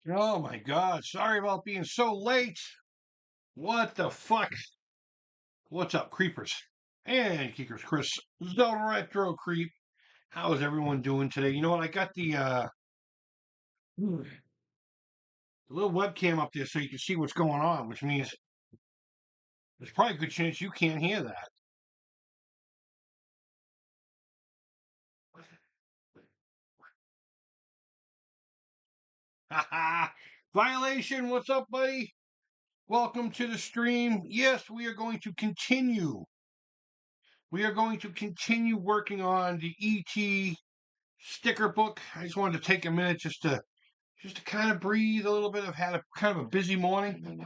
Oh my God. Sorry about being so late. What the fuck? What's up, creepers? And kickers, Chris, the retro creep. How is everyone doing today? You know what? I got the little webcam up there so you can see what's going on, which means there's probably a good chance you can't hear that. Violation, what's up, buddy? Welcome to the stream. Yes, we are going to continue. We are going to continue working on the ET sticker book. I just wanted to take a minute just to kind of breathe a little bit. I've had a kind of a busy morning.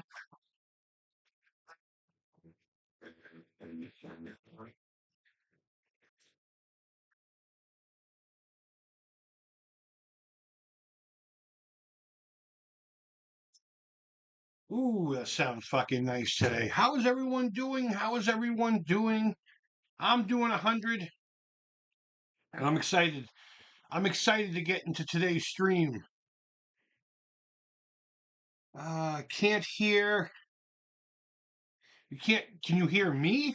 Ooh, that sounds fucking nice today. How is everyone doing? How is everyone doing? I'm doing 100, and I'm excited. I'm excited to get into today's stream. Can't hear. You can't. Can you hear me?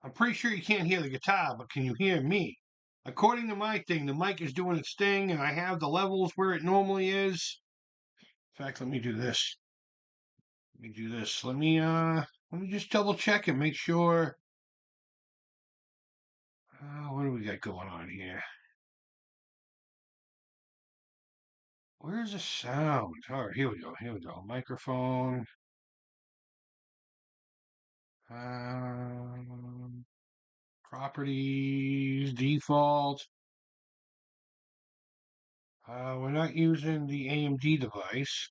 I'm pretty sure you can't hear the guitar, but can you hear me? According to my thing, the mic is doing its thing, and I have the levels where it normally is. In fact, let me do this. Let me do this. Let me just double check and make sure. What do we got going on here? Where's the sound? All right, here we go. Here we go. Microphone. Um, Properties, default. We're not using the AMD device.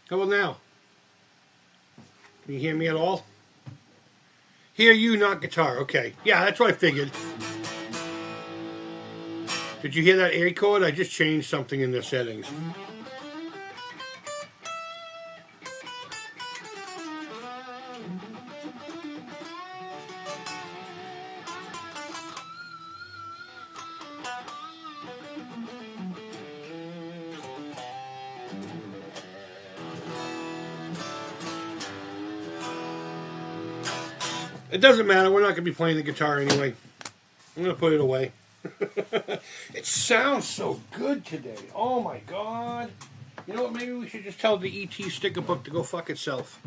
How about now? Can you hear me at all? Hear you, not guitar. Okay. Yeah, that's what I figured. Did you hear that A chord? I just changed something in the settings. It doesn't matter. We're not going to be playing the guitar anyway. I'm going to put it away. It sounds so good today. Oh my God. You know what? Maybe we should just tell the ET sticker book to go fuck itself.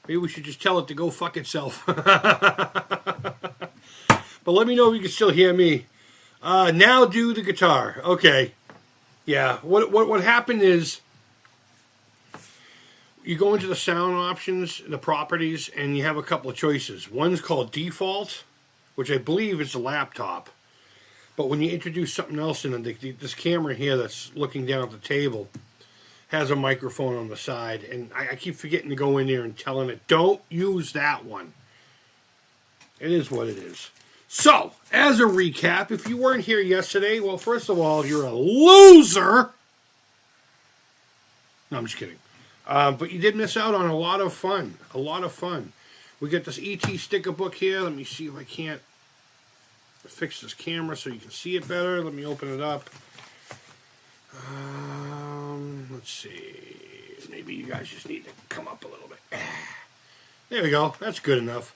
Maybe we should just tell it to go fuck itself. But let me know if you can still hear me. Now do the guitar. Okay. Yeah. What happened is you go into the sound options, the properties, and you have a couple of choices. One's called default, which I believe is the laptop. But when you introduce something else in it, this camera here that's looking down at the table has a microphone on the side, and I keep forgetting to go in there and telling it, don't use that one. It is what it is. So, as a recap, if you weren't here yesterday, well, first of all, you're a loser. No, I'm just kidding. But you did miss out on a lot of fun. A lot of fun. We got this ET sticker book here. Let me see if I can't fix this camera so you can see it better. Let me open it up. Let's see. Maybe you guys just need to come up a little bit. There we go. That's good enough.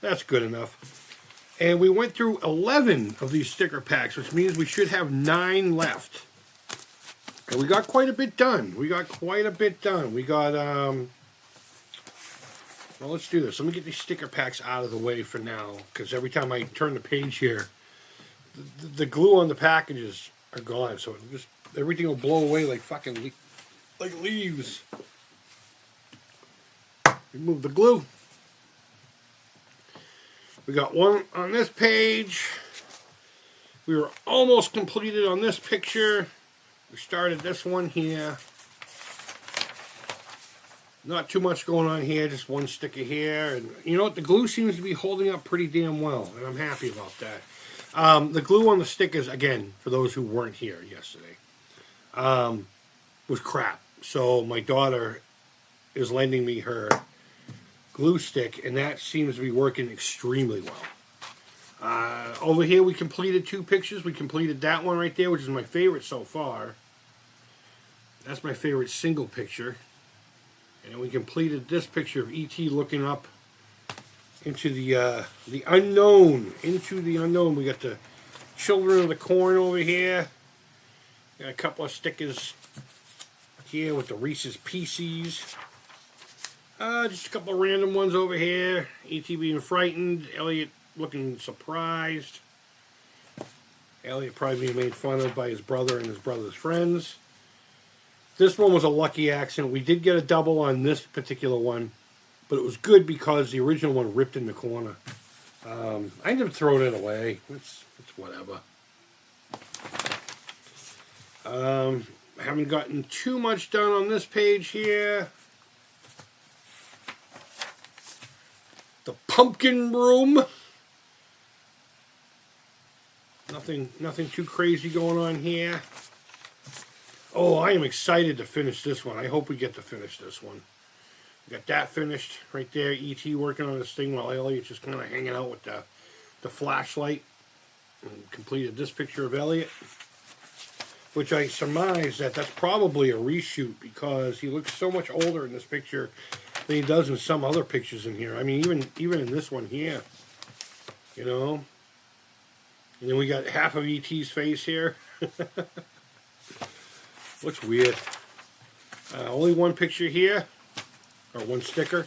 That's good enough. And we went through 11 of these sticker packs, which means we should have 9 left. And we got quite a bit done. We got, well, let's do this. Let me get these sticker packs out of the way for now, because every time I turn the page here, the glue on the packages are gone, so everything will blow away like fucking like leaves. Remove the glue. We got one on this page. We were almost completed on this picture. We started this one here. Not too much going on here, just one sticker here. And you know what? The glue seems to be holding up pretty damn well, and I'm happy about that. The glue on the stickers, again, for those who weren't here yesterday, was crap. So my daughter is lending me her glue stick, and that seems to be working extremely well. Over here we completed 2 pictures. We completed that one right there, which is my favorite so far. That's my favorite single picture. And then we completed this picture of E.T. looking up into the unknown. Into the unknown. We got the Children of the Corn over here. Got a couple of stickers here with the Reese's Pieces. Just a couple of random ones over here. E.T. being frightened. Elliot looking surprised. Elliot probably being made fun of by his brother and his brother's friends. This one was a lucky accident. We did get a double on this particular one, but it was good because the original one ripped in the corner. I ended up throwing it away. It's whatever. I haven't gotten too much done on this page here. The pumpkin room. Nothing too crazy going on here. Oh, I am excited to finish this one. I hope we get to finish this one. We got that finished right there. E.T. working on this thing while Elliot's just kind of hanging out with the flashlight. And completed this picture of Elliot, which I surmise that's probably a reshoot because he looks so much older in this picture than he does in some other pictures in here. I mean, even in this one here, you know. And then we got half of E.T.'s face here. Looks weird. Only one picture here, or one sticker,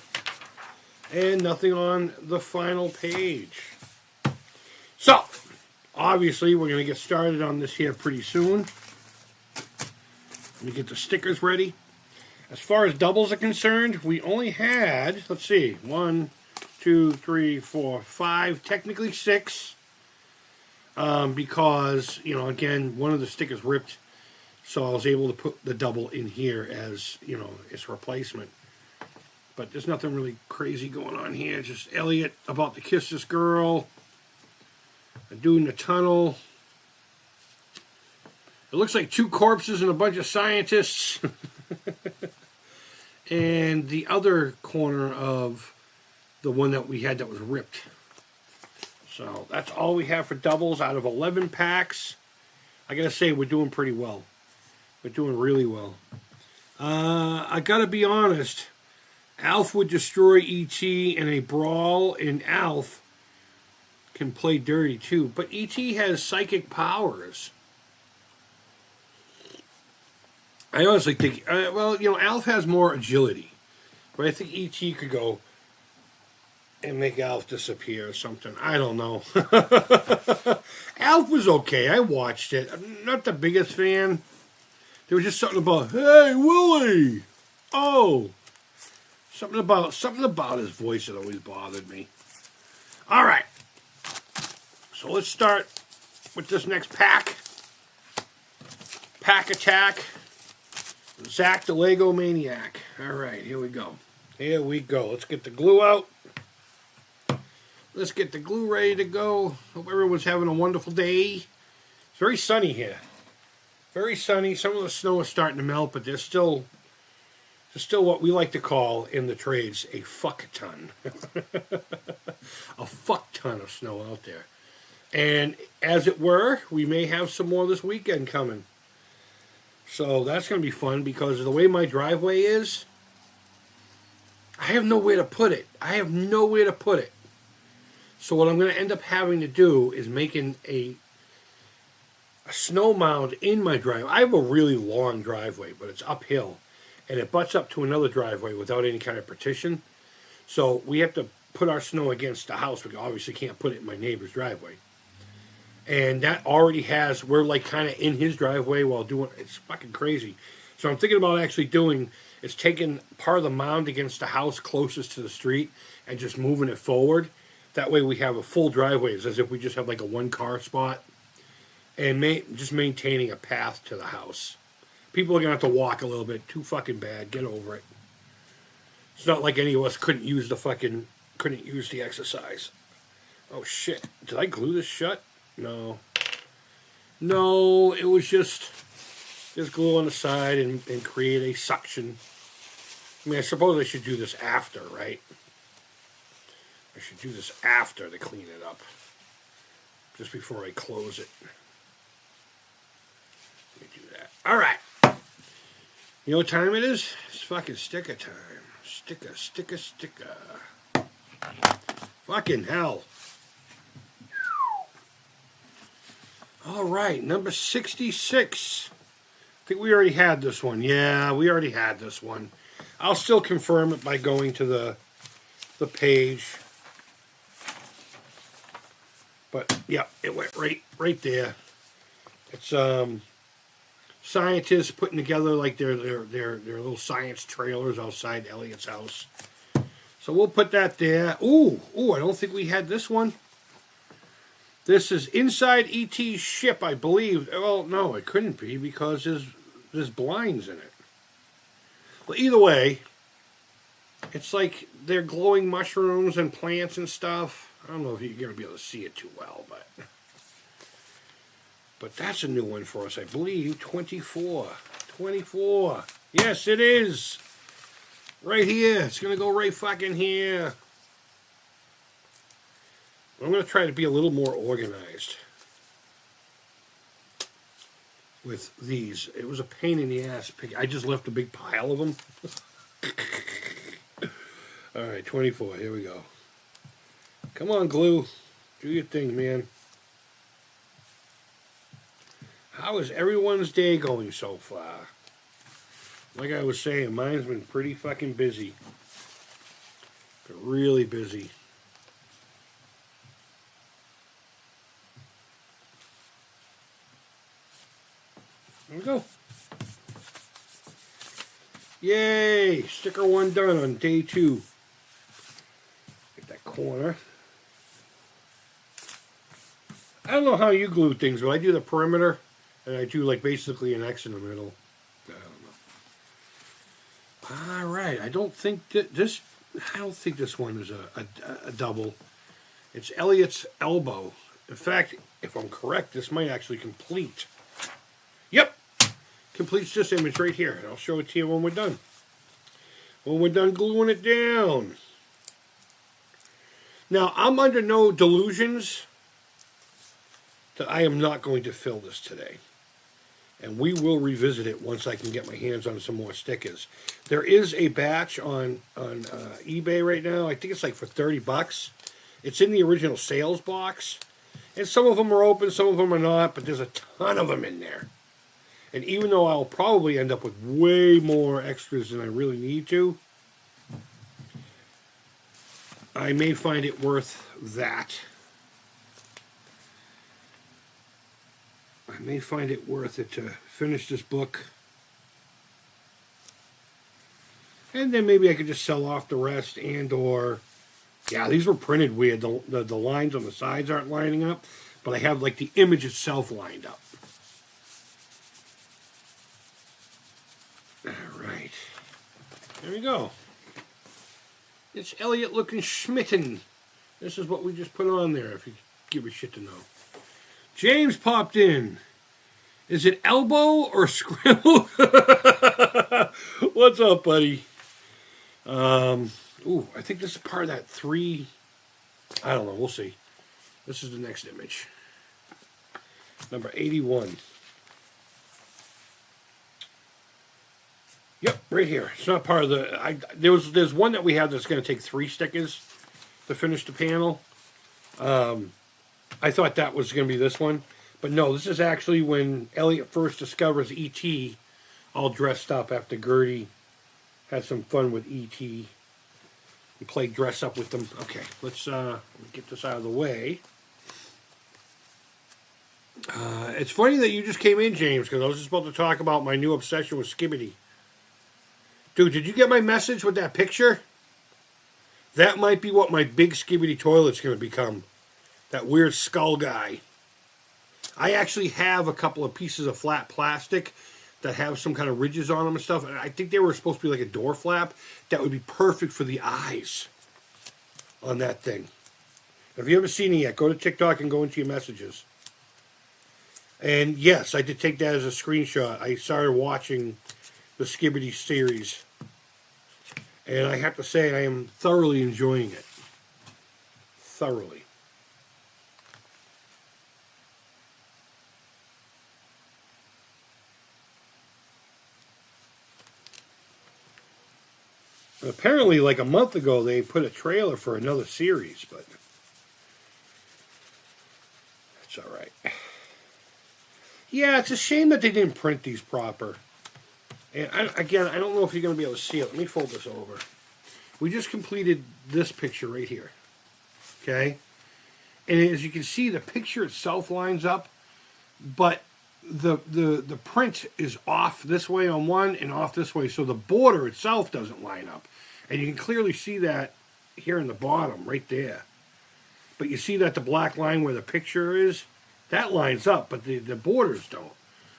and nothing on the final page. So, obviously, we're going to get started on this here pretty soon. Let me get the stickers ready. As far as doubles are concerned, we only had, let's see, 1, 2, 3, 4, 5, technically 6. Because, you know, again, one of the stickers ripped. So I was able to put the double in here as, you know, its replacement. But there's nothing really crazy going on here. Just Elliot about to kiss this girl. A dude in the tunnel. It looks like 2 corpses and a bunch of scientists. And the other corner of the one that we had that was ripped. So that's all we have for doubles out of 11 packs. I gotta say, we're doing pretty well. We're doing really well. I gotta be honest. Alf would destroy E.T. in a brawl, and Alf can play dirty too. But E.T. has psychic powers. I honestly think, well, you know, Alf has more agility. But I think E.T. could go and make Alf disappear or something. I don't know. Alf was okay. I watched it. I'm not the biggest fan. There was just something about, hey, Willie! Oh! Something about his voice that always bothered me. All right. So let's start with this next pack. Pack Attack. Zach the Lego Maniac. All right, here we go. Here we go. Let's get the glue out. Let's get the glue ready to go. Hope everyone's having a wonderful day. It's very sunny here. Very sunny. Some of the snow is starting to melt, but there's still what we like to call in the trades a fuck ton. A fuck ton of snow out there. And as it were, we may have some more this weekend coming. So that's going to be fun because of the way my driveway is. I have nowhere to put it. So what I'm going to end up having to do is making a snow mound in my driveway. I have a really long driveway, but it's uphill. And it butts up to another driveway without any kind of partition. So we have to put our snow against the house. We obviously can't put it in my neighbor's driveway. And that already has, we're like kind of in his driveway while doing, it's fucking crazy. So I'm thinking about actually is taking part of the mound against the house closest to the street and just moving it forward. That way we have a full driveway. It's as if we just have like a 1-car spot. And just maintaining a path to the house. People are going to have to walk a little bit. Too fucking bad. Get over it. It's not like any of us couldn't use the exercise. Oh shit. Did I glue this shut? No. No, it was just Just glue on the side and create a suction. I mean, I suppose I should do this after, right? I should do this after to clean it up. Just before I close it. Let me do that. Alright. You know what time it is? It's fucking sticker time. Sticker. Fucking hell. Alright, number 66. I think we already had this one. Yeah, we already had this one. I'll still confirm it by going to the page. But yeah, it went right there. It's scientists putting together like their little science trailers outside Elliot's house. So we'll put that there. Ooh, I don't think we had this one. This is inside E.T.'s ship, I believe. Well, no, it couldn't be because there's blinds in it. Well, either way, it's like they're glowing mushrooms and plants and stuff. I don't know if you're going to be able to see it too well, but that's a new one for us, I believe. 24. 24. Yes, it is. Right here. It's going to go right fucking here. I'm going to try to be a little more organized with these. It was a pain in the ass. I just left a big pile of them. All right, 24. Here we go. Come on, glue. Do your thing, man. How is everyone's day going so far? Like I was saying, mine's been pretty fucking busy. Been really busy. There we go. Yay! Sticker 1 done on day 2. Get that corner. I don't know how you glue things, but I do the perimeter, and I do like basically an X in the middle. I don't know. All right. I don't think this one is a double. It's Elliot's elbow. In fact, if I'm correct, this might actually complete. Yep. Completes this image right here, and I'll show it to you when we're done. When we're done gluing it down. Now, I'm under no delusions that I am not going to fill this today. And we will revisit it once I can get my hands on some more stickers. There is a batch on eBay right now. I think it's like for $30. It's in the original sales box. And some of them are open, some of them are not, but there's a ton of them in there. And even though I'll probably end up with way more extras than I really need to, I may find it worth that. I may find it worth it to finish this book. And then maybe I could just sell off the rest or... Yeah, these were printed weird. The lines on the sides aren't lining up, but I have like the image itself lined up. Alright. There we go. It's Elliot looking schmitten. This is what we just put on there, if you give a shit to know. James popped in. Is it elbow or scramble? What's up, buddy? Ooh, I think this is part of that 3. I don't know. We'll see. This is the next image. Number 81. Yep, right here. It's not part of the... There's one that we have that's going to take 3 stickers to finish the panel. I thought that was going to be this one. But no, this is actually when Elliot first discovers E.T. all dressed up after Gertie had some fun with E.T. and played dress up with them. Okay, let's get this out of the way. It's funny that you just came in, James, because I was just about to talk about my new obsession with Skibbity. Dude, did you get my message with that picture? That might be what my big Skibbity toilet's going to become. That weird skull guy. I actually have a couple of pieces of flat plastic that have some kind of ridges on them and stuff. And I think they were supposed to be like a door flap. That would be perfect for the eyes on that thing. If you haven't seen it yet, go to TikTok and go into your messages. And yes, I did take that as a screenshot. I started watching the Skibbity series. And I have to say, I am thoroughly enjoying it. Thoroughly. Apparently, like a month ago, they put a trailer for another series, but it's all right. Yeah, it's a shame that they didn't print these proper. And again, I don't know if you're going to be able to see it. Let me fold this over. We just completed this picture right here. Okay? And as you can see, the picture itself lines up, but the print is off this way on one and off this way, so the border itself doesn't line up. And you can clearly see that here in the bottom, right there. But you see that the black line where the picture is, that lines up, but the borders don't.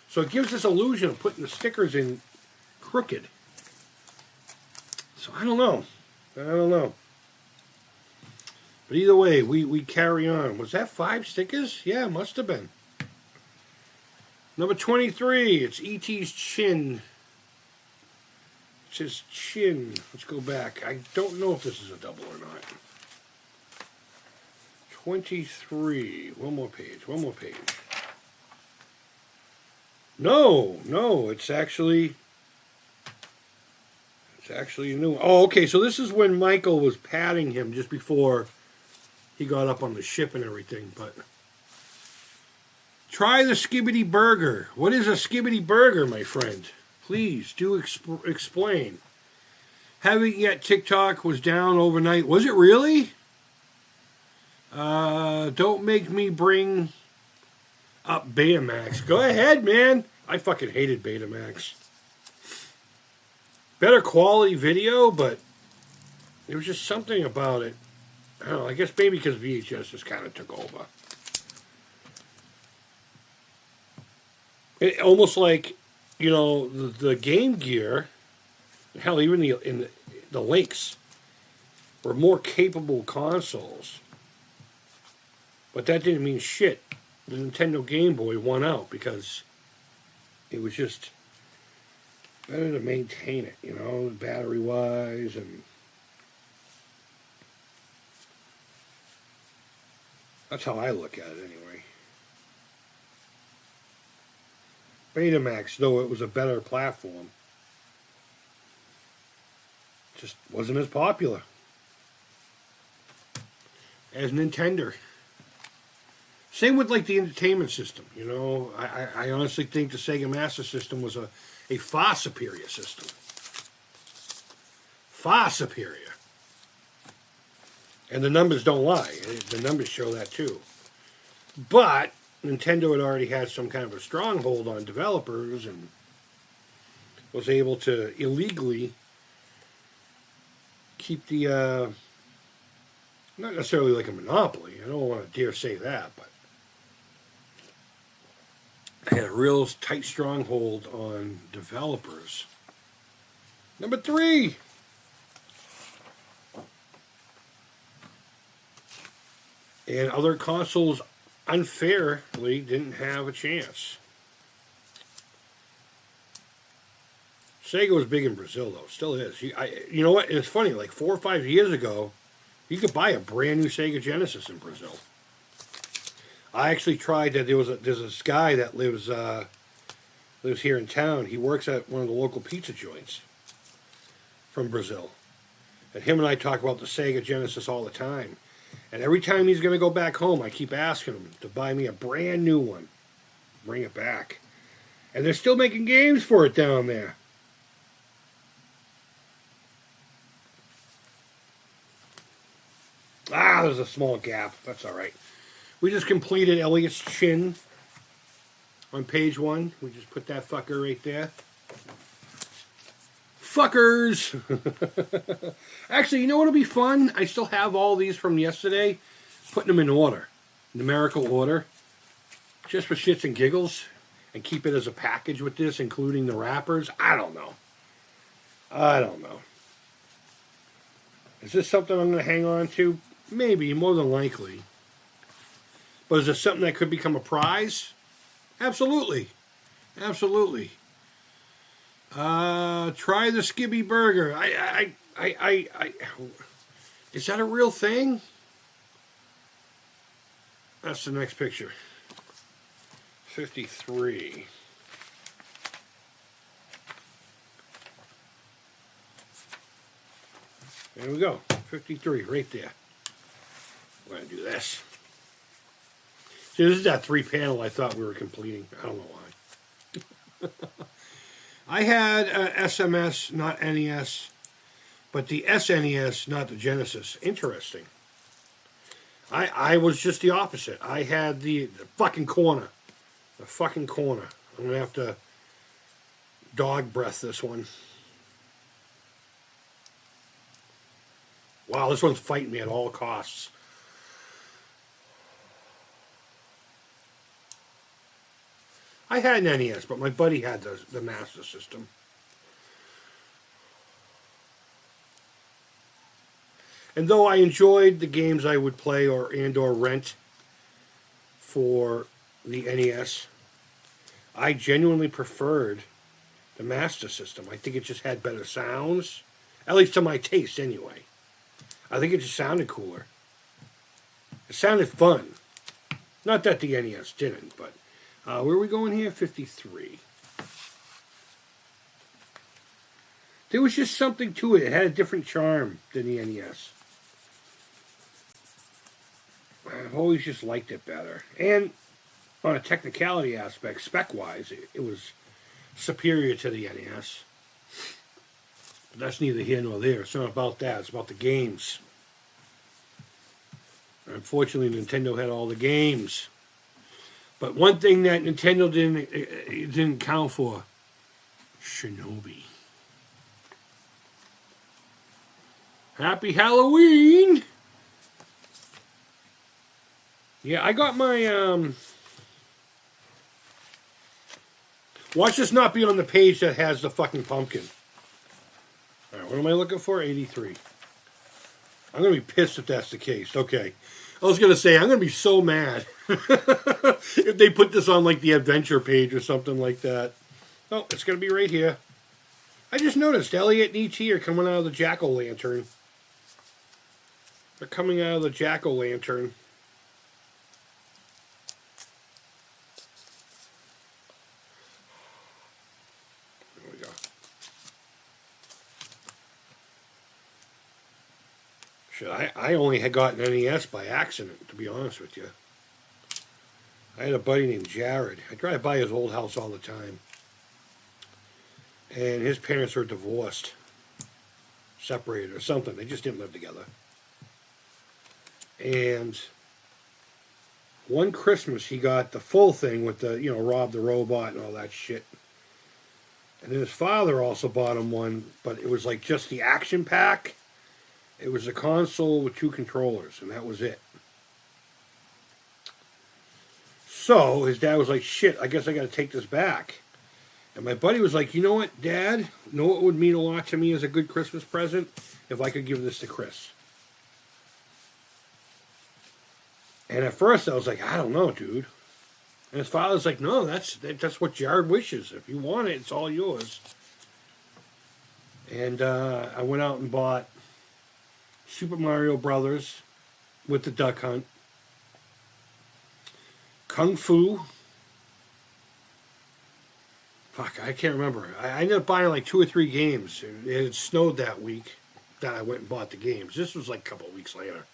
So it gives this illusion of putting the stickers in crooked. So I don't know. But either way, we carry on. Was that 5 stickers? Yeah, it must have been. Number 23, it's E.T.'s chin. It says chin. Let's go back. I don't know if this is a double or not. 23. One more page. No, it's actually a new one. Oh, okay, so this is when Michael was patting him just before he got up on the ship and everything, but try the Skibbity Burger. What is a Skibbity Burger, my friend? Please do explain. Haven't yet. TikTok was down overnight. Was it really? Don't make me bring up Betamax. Go ahead, man. I fucking hated Betamax. Better quality video, but there was just something about it. I don't know, I guess maybe because VHS just kind of took over. It, almost like, you know, the Game Gear, hell, even the Lynx were more capable consoles. But that didn't mean shit. The Nintendo Game Boy won out because it was just better to maintain it, you know, battery-wise, and that's how I look at it anyway. Betamax, though it was a better platform, just wasn't as popular as Nintendo. Same with like the entertainment system, you know. I honestly think the Sega Master System was a far superior system. Far superior. And the numbers don't lie. The numbers show that too. But Nintendo had already had some kind of a stronghold on developers and was able to illegally keep the, not necessarily like a monopoly. I don't want to dare say that, but they had a real tight stronghold on developers. Number 3. And other consoles unfairly didn't have a chance. Sega was big in Brazil, though. Still is. You know what? It's funny. Like 4 or 5 years ago, you could buy a brand new Sega Genesis in Brazil. I actually tried that. There's this guy that lives here in town. He works at one of the local pizza joints from Brazil. And him and I talk about the Sega Genesis all the time. And every time he's going to go back home, I keep asking him to buy me a brand new one. Bring it back. And they're still making games for it down there. Ah, there's a small gap. That's all right. We just completed Elliot's chin on page 1. We just put that fucker right there. Fuckers! Actually, you know what'll be fun? I still have all these from yesterday. Putting them in order. Numerical order. Just for shits and giggles. And keep it as a package with this, including the wrappers. I don't know. Is this something I'm going to hang on to? Maybe, more than likely. But is it something that could become a prize? Absolutely. Absolutely. Try the Skibby Burger. Is that a real thing? That's the next picture. 53. There we go. 53, right there. We're going to do this. See, this is that 3-panel I thought we were completing. I don't know why. I had SMS, not NES, but the SNES, not the Genesis. Interesting. I was just the opposite. I had the fucking corner. The fucking corner. I'm going to have to dog breath this one. Wow, this one's fighting me at all costs. I had an NES, but my buddy had the Master System. And though I enjoyed the games I would play or rent for the NES, I genuinely preferred the Master System. I think it just had better sounds, at least to my taste anyway. I think it just sounded cooler. It sounded fun. Not that the NES didn't, but where are we going here? 53. There was just something to it. It had a different charm than the NES. I've always just liked it better. And on a technicality aspect, spec-wise, it was superior to the NES. But that's neither here nor there. It's not about that. It's about the games. Unfortunately, Nintendo had all the games. But one thing that Nintendo didn't count for, Shinobi. Happy Halloween! Yeah, I got my, watch this not be on the page that has the fucking pumpkin. Alright, what am I looking for? 83. I'm going to be pissed if that's the case. Okay. I was going to say, I'm going to be so mad if they put this on, like, the adventure page or something like that. Oh, it's going to be right here. I just noticed Elliot and E.T. are coming out of the jack-o'-lantern. They're coming out of the jack-o'-lantern. There we go. Shit, I only had gotten NES by accident, to be honest with you. I had a buddy named Jared. I drive by his old house all the time. And his parents were divorced. Separated or something. They just didn't live together. And one Christmas he got the full thing with the, Rob the Robot and all that shit. And then his father also bought him one, but it was like just the action pack. It was a console with 2 controllers, and that was it. So his dad was like, shit, I guess I got to take this back. And my buddy was like, you know what, Dad? You know what would mean a lot to me as a good Christmas present? If I could give this to Chris. And at first I was like, I don't know, dude. And his father's like, no, that's what Jared wishes. If you want it, it's all yours. And I went out and bought Super Mario Brothers with the Duck Hunt, Kung Fu. Fuck, I can't remember. I ended up buying like 2 or 3 games. It had snowed that week that I went and bought the games. This was like a couple of weeks later.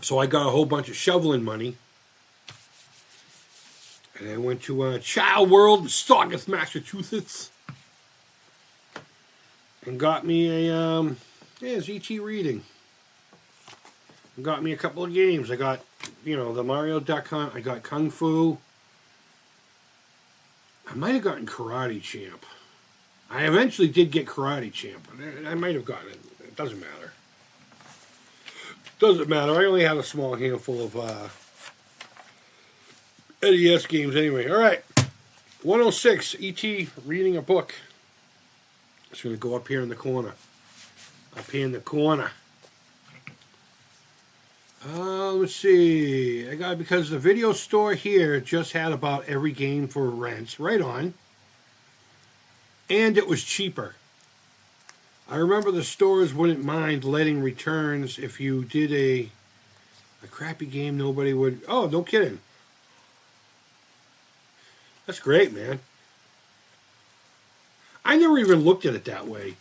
So I got a whole bunch of shoveling money. And I went to Child World in Saugus, Massachusetts. And got me a, it's E.T. reading. And got me a couple of games. I got, the Mario Duck Hunt. I got Kung Fu. I might have gotten Karate Champ. I eventually did get Karate Champ. I might have gotten it. It doesn't matter. Doesn't matter. I only had a small handful of NES games anyway. All right. 106. E.T. reading a book. It's going to go up here in the corner. Up here in the corner. Let's see. I got because the video store here just had about every game for rent. Right on. And it was cheaper. I remember the stores wouldn't mind letting returns if you did a crappy game. Nobody would. Oh, no kidding. That's great, man. I never even looked at it that way.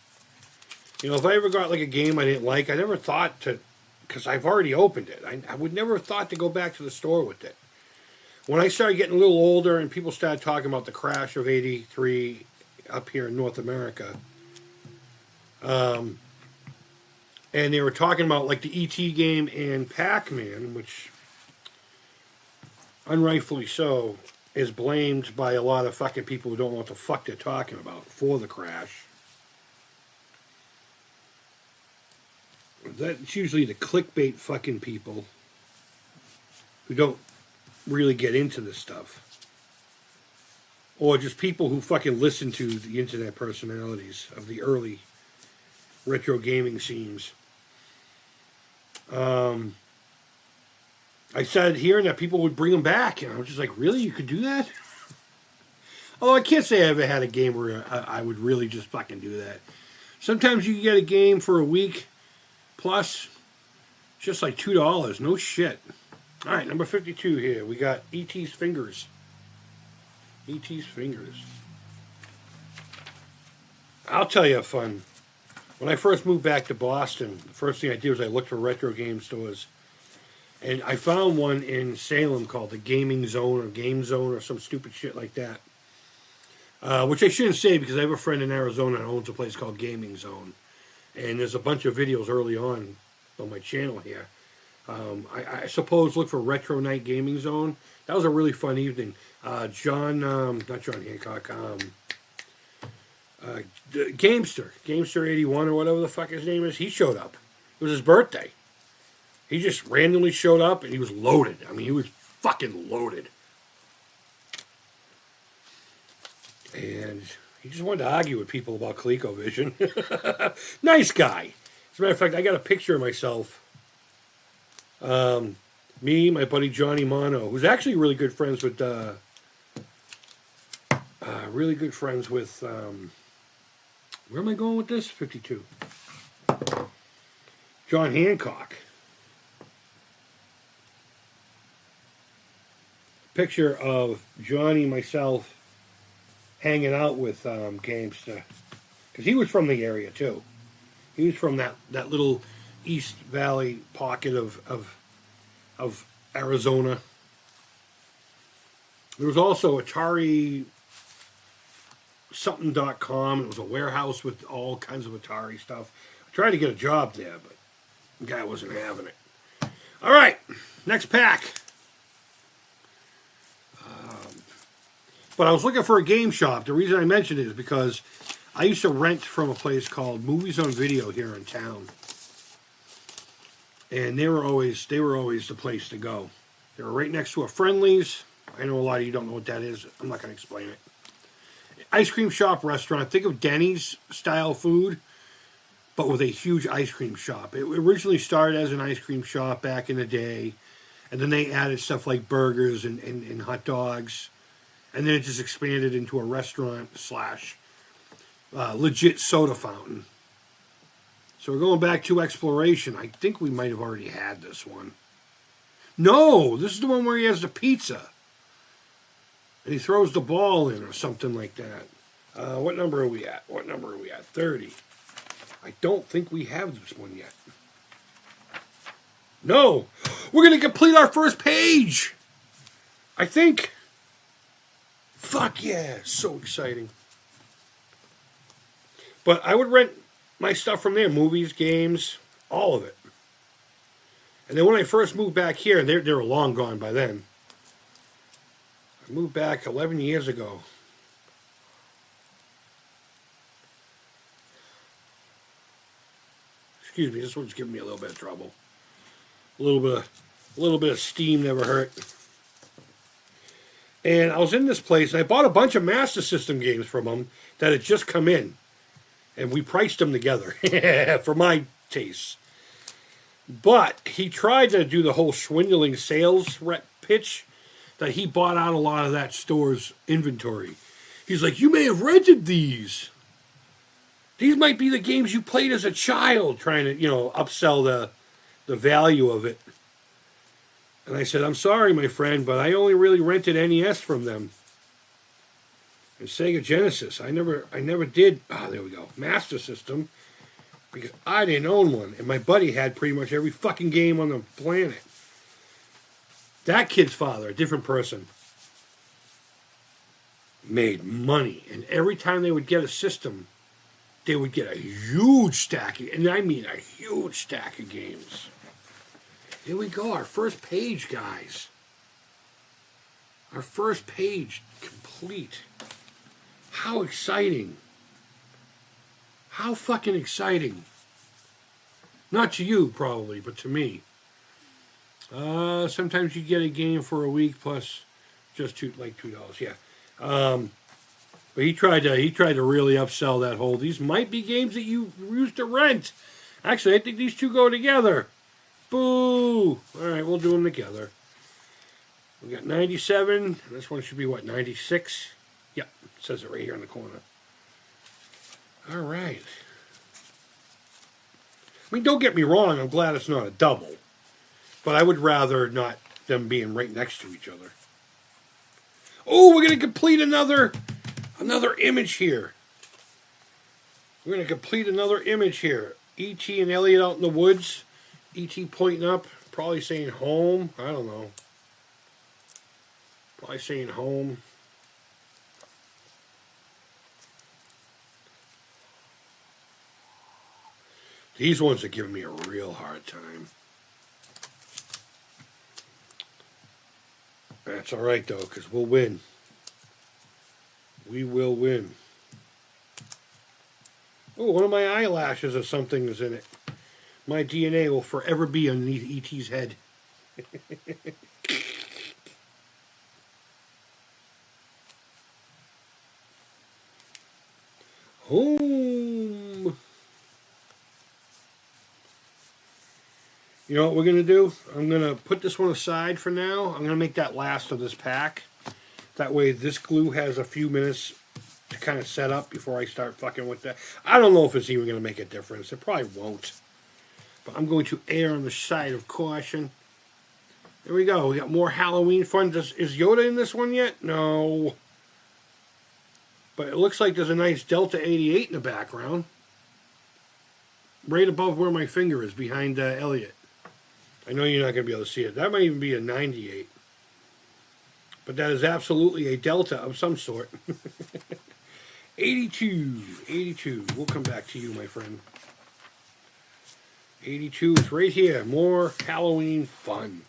You know, if I ever got like a game I didn't like, I never thought to, because I've already opened it. I would never have thought to go back to the store with it. When I started getting a little older and people started talking about the crash of '83 up here in North America, and they were talking about like the E.T. game and Pac-Man, which, unrightfully so, is blamed by a lot of fucking people who don't know what the fuck they're talking about for the crash. That's usually the clickbait fucking people who don't really get into this stuff. Or just people who fucking listen to the internet personalities of the early retro gaming scenes. I started hearing that people would bring them back, and I was just like, really? You could do that? Oh, I can't say I ever had a game where I would really just fucking do that. Sometimes you get a game for a week, plus, just like $2. No shit. All right, number 52 here. We got E.T.'s Fingers. E.T.'s Fingers. I'll tell you a fun. When I first moved back to Boston, the first thing I did was I looked for retro game stores. And I found one in Salem called the Gaming Zone or Game Zone or some stupid shit like that. Which I shouldn't say because I have a friend in Arizona that owns a place called Gaming Zone. And there's a bunch of videos early on my channel here. I suppose look for Retro Night Gaming Zone. That was a really fun evening. Not John Hancock, Gamester 81 or whatever the fuck his name is, he showed up. It was his birthday. He just randomly showed up and he was loaded. I mean, he was fucking loaded. And he just wanted to argue with people about ColecoVision. Nice guy. As a matter of fact, I got a picture of myself. Me, my buddy Johnny Mono, who's actually really good friends with, where am I going with this? 52. John Hancock. Picture of Johnny, myself, hanging out with Gamester. Because he was from the area, too. He was from that little East Valley pocket of Arizona. There was also Atari something.com. It was a warehouse with all kinds of Atari stuff. I tried to get a job there, but the guy wasn't having it. All right, next pack. But I was looking for a game shop. The reason I mentioned it is because I used to rent from a place called Movies on Video here in town. And they were always the place to go. They were right next to a Friendly's. I know a lot of you don't know what that is. I'm not going to explain it. Ice cream shop restaurant. Think of Denny's style food, but with a huge ice cream shop. It originally started as an ice cream shop back in the day. And then they added stuff like burgers and hot dogs. And then it just expanded into a restaurant / legit soda fountain. So we're going back to exploration. I think we might have already had this one. No, this is the one where he has the pizza. And he throws the ball in or something like that. What number are we at? 30. I don't think we have this one yet. No, we're going to complete our first page. I think. Fuck yeah, so exciting. But I would rent my stuff from there, movies, games, all of it. And then when I first moved back here, they were long gone by then. I moved back 11 years ago. Excuse me, this one's giving me a little bit of trouble. A little bit of steam never hurt. And I was in this place, and I bought a bunch of Master System games from them that had just come in. And we priced them together, for my taste. But he tried to do the whole swindling sales rep pitch that he bought out a lot of that store's inventory. He's like, you may have rented these. These might be the games you played as a child, trying to, upsell the value of it. And I said, I'm sorry, my friend, but I only really rented NES from them. And Sega Genesis, I never did. Ah, there we go. Master System, because I didn't own one, and my buddy had pretty much every fucking game on the planet. That kid's father, a different person, made money, and every time they would get a system, they would get a huge stack, and I mean a huge stack of games. Here we go, our first page, guys. Our first page complete. How exciting. How fucking exciting. Not to you, probably, but to me. Sometimes you get a game for a week plus just $2, yeah. But he tried to really upsell that whole, these might be games that you used to rent. Actually, I think these two go together. Boo! All right, we'll do them together. We got 97. This one should be, 96? Yep, it says it right here in the corner. All right. I mean, don't get me wrong, I'm glad it's not a double. But I would rather not them being right next to each other. Oh, we're going to complete another image here. We're going to complete another image here. E.T. and Elliot out in the woods. E.T. pointing up, probably saying home. I don't know. Probably saying home. These ones are giving me a real hard time. That's all right, though, because we'll win. We will win. Oh, one of my eyelashes or something is in it. My DNA will forever be underneath E.T.'s head. Home. You know what we're going to do? I'm going to put this one aside for now. I'm going to make that last of this pack. That way this glue has a few minutes to kind of set up before I start fucking with that. I don't know if it's even going to make a difference. It probably won't. But I'm going to err on the side of caution. There we go. We got more Halloween fun. Is Yoda in this one yet? No. But it looks like there's a nice Delta 88 in the background. Right above where my finger is, behind Elliot. I know you're not going to be able to see it. That might even be a 98. But that is absolutely a Delta of some sort. 82. We'll come back to you, my friend. 82 is right here. More Halloween fun.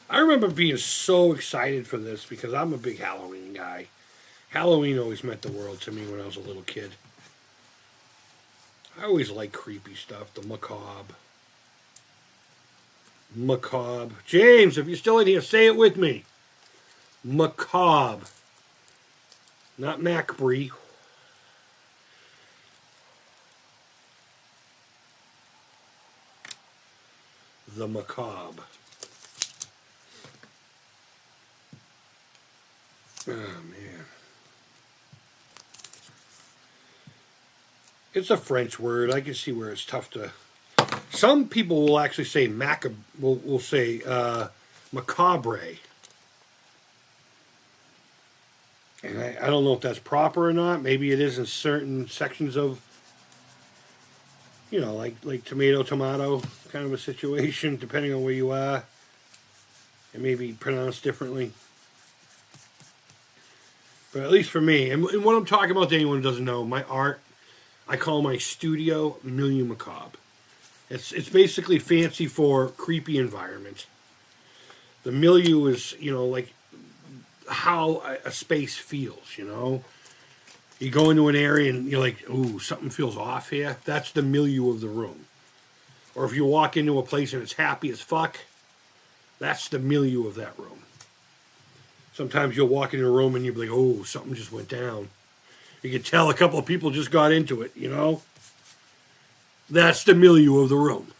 I remember being so excited for this because I'm a big Halloween guy. Halloween always meant the world to me when I was a little kid. I always liked creepy stuff, the macabre. Macabre. James, if you're still in here, say it with me. Macabre. Not Macbree. The macabre. Oh, man. It's a French word. I can see where it's tough to... Some people will actually say will say macabre. And I don't know if that's proper or not. Maybe it is in certain sections of, like tomato kind of a situation, depending on where you are. It may be pronounced differently. But at least for me, and what I'm talking about to anyone who doesn't know, my art, I call my studio Milieu Macabre. It's basically fancy for creepy environment. The milieu is, like how a space feels, You go into an area and you're like, ooh, something feels off here. That's the milieu of the room. Or if you walk into a place and it's happy as fuck, that's the milieu of that room. Sometimes you'll walk into a room and you'll be like, oh, something just went down. You can tell a couple of people just got into it, That's the milieu of the room.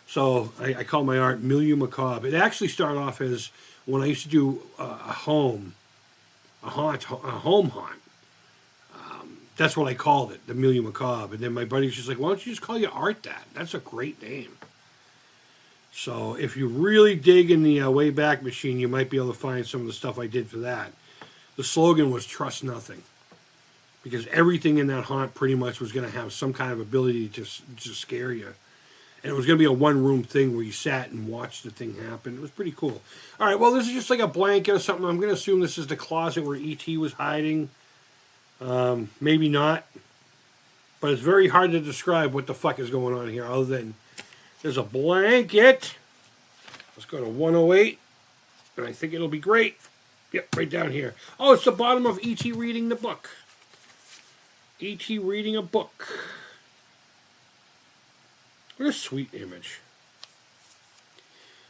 So I call my art Milieu Macabre. It actually started off as when I used to do a home haunt. That's what I called it, the Milieu Macabre. And then my buddy's just like, why don't you just call your art that? That's a great name. So if you really dig in the Wayback Machine, you might be able to find some of the stuff I did for that. The slogan was trust nothing. Because everything in that haunt pretty much was going to have some kind of ability to scare you. And it was going to be a one-room thing where you sat and watched the thing happen. It was pretty cool. All right, well, this is just like a blanket or something. I'm going to assume this is the closet where E.T. was hiding. Maybe not. But it's very hard to describe what the fuck is going on here other than there's a blanket. Let's go to 108. And I think it'll be great. Yep, right down here. Oh, it's the bottom of E.T. reading the book. E.T. reading a book. What a sweet image.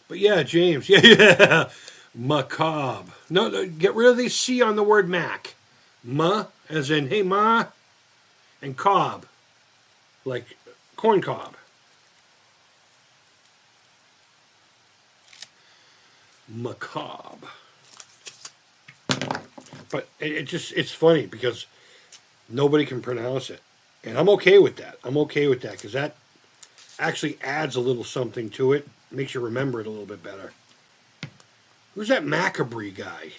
But yeah, James. Yeah. Macabre. No, get rid of the C on the word Mac. Ma, as in, hey, ma. And cob. Like corn cob. Macabre. But it's funny because nobody can pronounce it. And I'm okay with that. Because that actually adds a little something to it. Makes you remember it a little bit better. Who's that Macabre guy?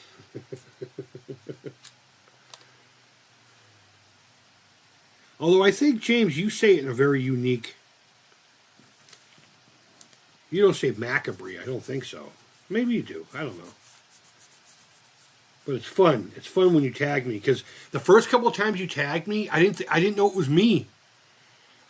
Although I think, James, you say it in a very unique... You don't say Macabre. I don't think so. Maybe you do. I don't know. But it's fun. It's fun when you tag me. Because the first couple of times you tagged me, I didn't know it was me.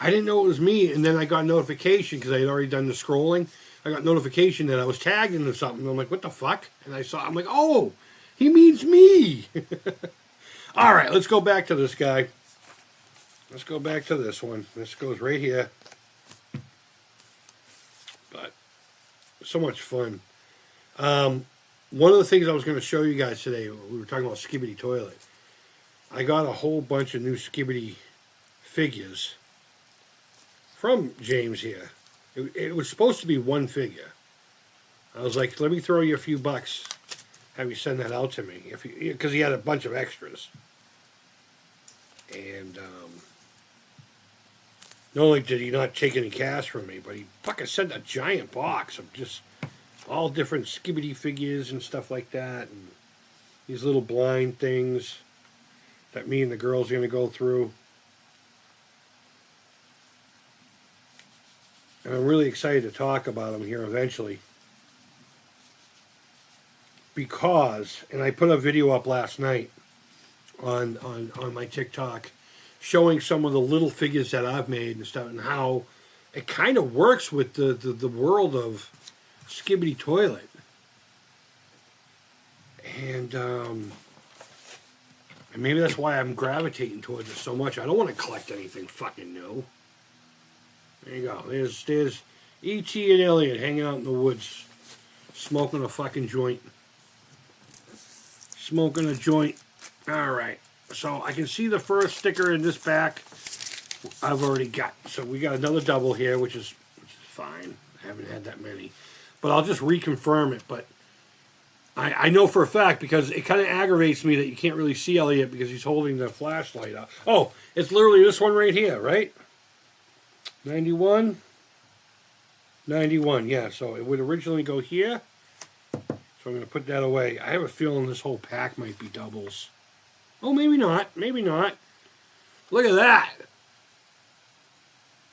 And then I got a notification because I had already done the scrolling. I got notification that I was tagged into something. I'm like, what the fuck? And I'm like, oh, he means me. All right, let's go back to this guy. Let's go back to this one. This goes right here. But so much fun. One of the things I was going to show you guys today, we were talking about Skibidi Toilet. I got a whole bunch of new Skibidi figures from James here. It was supposed to be one figure. I was like, let me throw you a few bucks. Have you send that out to me? Because he had a bunch of extras. And not only did he not take any cash from me, but he fucking sent a giant box of just all different Skibidi figures and stuff like that. And these little blind things that me and the girls are going to go through. And I'm really excited to talk about them here eventually. Because, and I put a video up last night on my TikTok showing some of the little figures that I've made and stuff and how it kind of works with the world of Skibidi Toilet. And maybe that's why I'm gravitating towards it so much. I don't want to collect anything fucking new. There you go. There's E.T. and Elliot hanging out in the woods, smoking a fucking joint. Smoking a joint. All right. So I can see the first sticker in this back I've already got. So we got another double here, which is fine. I haven't had that many. But I'll just reconfirm it. But I know for a fact because it kind of aggravates me that you can't really see Elliot because he's holding the flashlight up. Oh, it's literally this one right here, right? 91? 91, yeah. So it would originally go here. So I'm going to put that away. I have a feeling this whole pack might be doubles. Oh, maybe not. Maybe not. Look at that.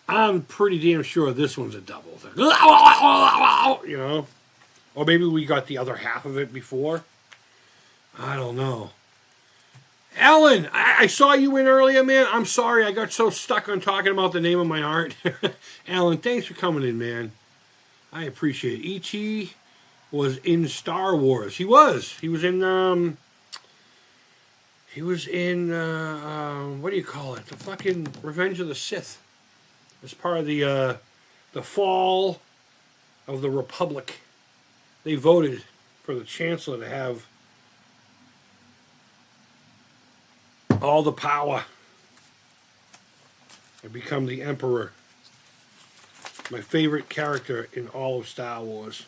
I'm pretty damn sure this one's a double. You know? Or maybe we got the other half of it before. I don't know. Alan, I saw you in earlier, man. I'm sorry. I got so stuck on talking about the name of my art. Alan, thanks for coming in, man. I appreciate it. E.T. was in Star Wars. He was. He was in, what do you call it? The fucking Revenge of the Sith. As part of the fall of the Republic. They voted for the Chancellor to have all the power. I become the Emperor. My favorite character in all of Star Wars.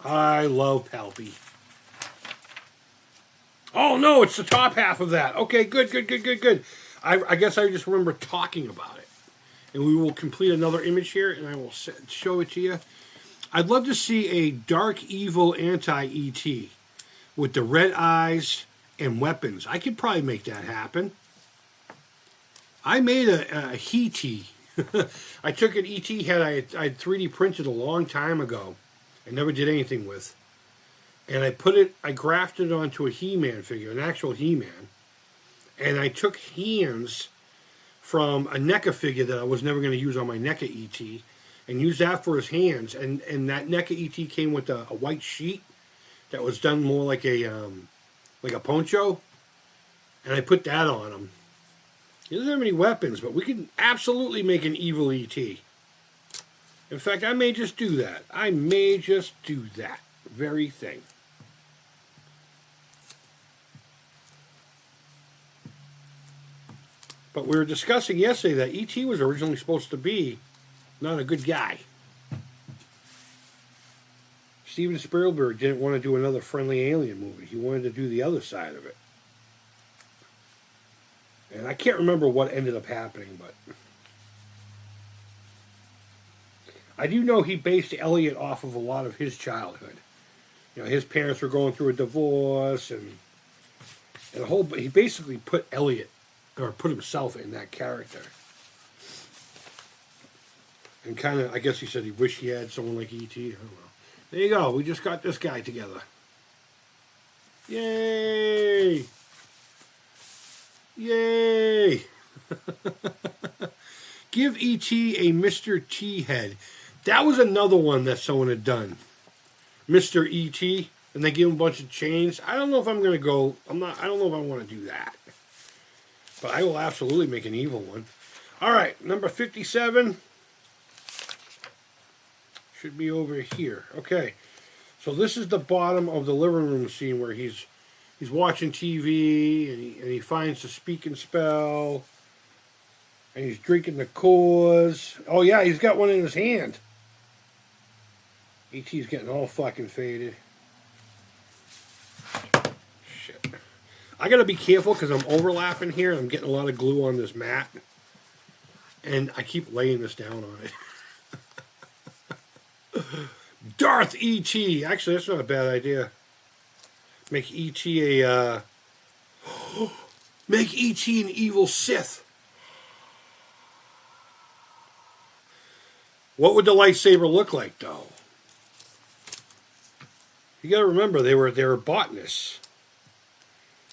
I love Palpy. Oh no, it's the top half of that. Okay, good. I guess I just remember talking about it. And we will complete another image here, and I will show it to you. I'd love to see a dark, evil anti-ET with the red eyes and weapons. I could probably make that happen. I made a he-T. I took an ET head I 3D printed a long time ago and never did anything with. And I grafted it onto a He-Man figure, an actual He-Man. And I took hands from a NECA figure that I was never going to use on my NECA ET and used that for his hands. And that NECA ET came with a white sheet that was done more like a poncho. And I put that on him. He doesn't have any weapons, but we can absolutely make an evil ET. In fact, I may just do that. I may just do that very thing. But we were discussing yesterday that E.T. was originally supposed to be not a good guy. Steven Spielberg didn't want to do another friendly alien movie. He wanted to do the other side of it. And I can't remember what ended up happening, but I do know he based Elliot off of a lot of his childhood. You know, his parents were going through a divorce, and he basically put Elliot, or put himself in that character. And kind of, I guess he said he wished he had someone like E.T. I don't know. There you go. We just got this guy together. Yay! Yay! Give E.T. a Mr. T head. That was another one that someone had done. Mr. E.T. And they give him a bunch of chains. I don't know if I'm going to go... I don't know if I want to do that. But I will absolutely make an evil one. Alright, number 57. Should be over here. Okay. So this is the bottom of the living room scene where he's watching TV and he finds the speak and spell. And he's drinking the Coors. Oh yeah, he's got one in his hand. E.T.'s getting all fucking faded. Shit. I gotta be careful because I'm overlapping here. I'm getting a lot of glue on this mat. And I keep laying this down on it. Darth E.T. Actually, that's not a bad idea. Make E.T. Make E.T. an evil Sith. What would the lightsaber look like, though? You got to remember, they were botanists.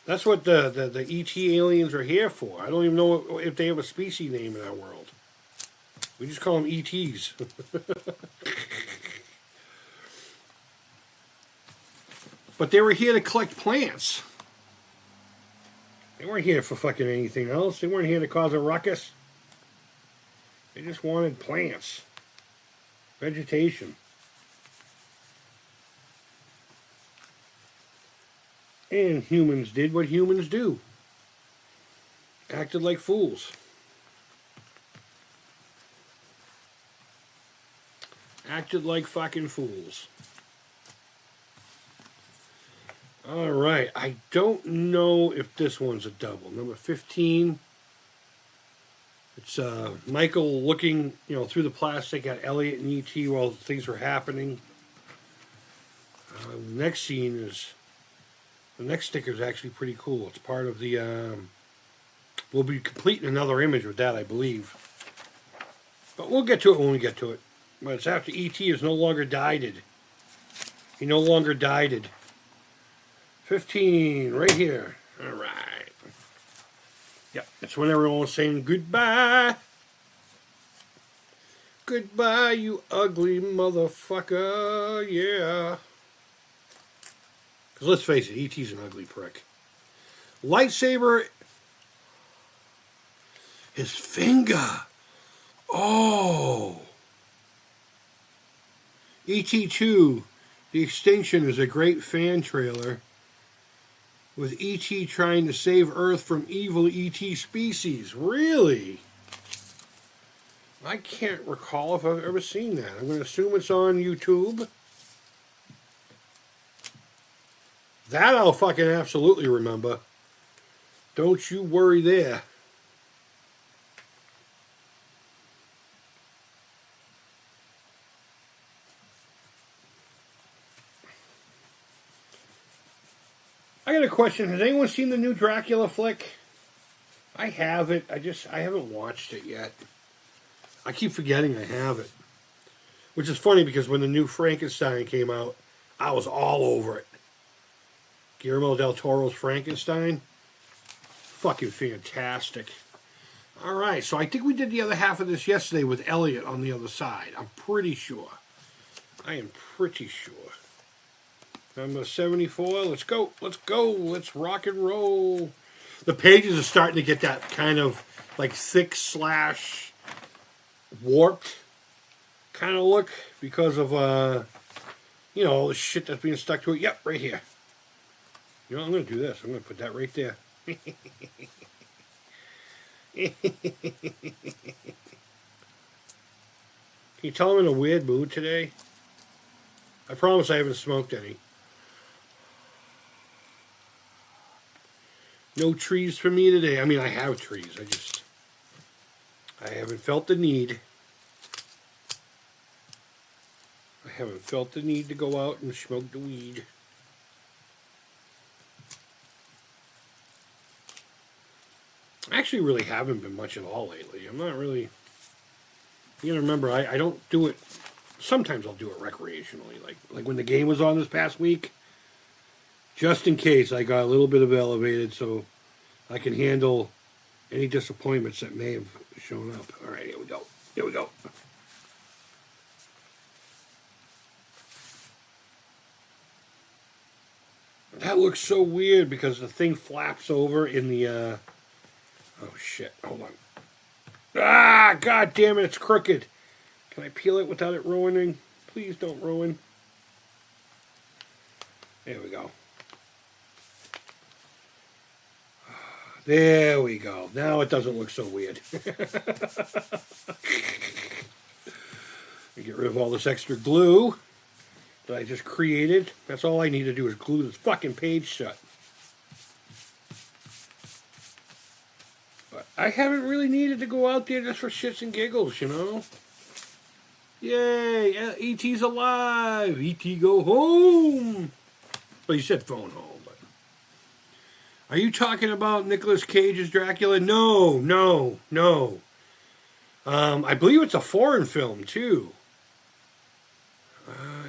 That's what the E.T. aliens are here for. I don't even know if they have a species name in our world. We just call them E.T.s. But they were here to collect plants. They weren't here for fucking anything else. They weren't here to cause a ruckus. They just wanted plants. Vegetation. And humans did what humans do. Acted like fools. Acted like fucking fools. Alright, I don't know if this one's a double. Number 15. It's Michael looking, through the plastic at Elliot and E.T. while things were happening. The next scene is... The next sticker is actually pretty cool. It's part of the... we'll be completing another image with that, I believe. But we'll get to it when we get to it. But it's after E.T. is no longer dyed. He no longer dyed. 15, right here. All right. Yep, it's when everyone was saying goodbye. Goodbye, you ugly motherfucker. Yeah. Because let's face it, E.T.'s an ugly prick. Lightsaber. His finger. Oh. E.T. 2, The Extinction is a great fan trailer with E.T. trying to save Earth from evil E.T. species. Really? I can't recall if I've ever seen that. I'm going to assume it's on YouTube. That I'll fucking absolutely remember. Don't you worry there. I got a question. Has anyone seen the new Dracula flick? I haven't. I haven't watched it yet. I keep forgetting I have it. Which is funny because when the new Frankenstein came out, I was all over it. Guillermo del Toro's Frankenstein. Fucking fantastic. Alright, so I think we did the other half of this yesterday with Elliot on the other side. I'm pretty sure. I am pretty sure. Number 74. Let's go. Let's go. Let's rock and roll. The pages are starting to get that kind of like thick slash warped kind of look because of, you know, all the shit that's being stuck to it. Yep, right here. You know, I'm going to do this. I'm going to put that right there. Can you tell I'm in a weird mood today? I promise I haven't smoked any. No trees for me today. I mean, I have trees. I haven't felt the need. I haven't felt the need to go out and smoke the weed. I actually really haven't been much at all lately. I'm not really... You gotta remember, I don't do it... Sometimes I'll do it recreationally. Like when the game was on this past week. Just in case I got a little bit of elevated so I can handle any disappointments that may have shown up. Alright, here we go. Here we go. That looks so weird because the thing flaps over in the... Oh shit, hold on. Ah, god damn it, it's crooked. Can I peel it without it ruining? Please don't ruin. There we go. There we go. Now it doesn't look so weird. Get rid of all this extra glue that I just created. That's all I need to do is glue this fucking page shut. But I haven't really needed to go out there just for shits and giggles, you know? Yay! E.T.'s alive! E.T. go home! Well, you said phone home. Are you talking about Nicolas Cage's Dracula? No. I believe it's a foreign film, too.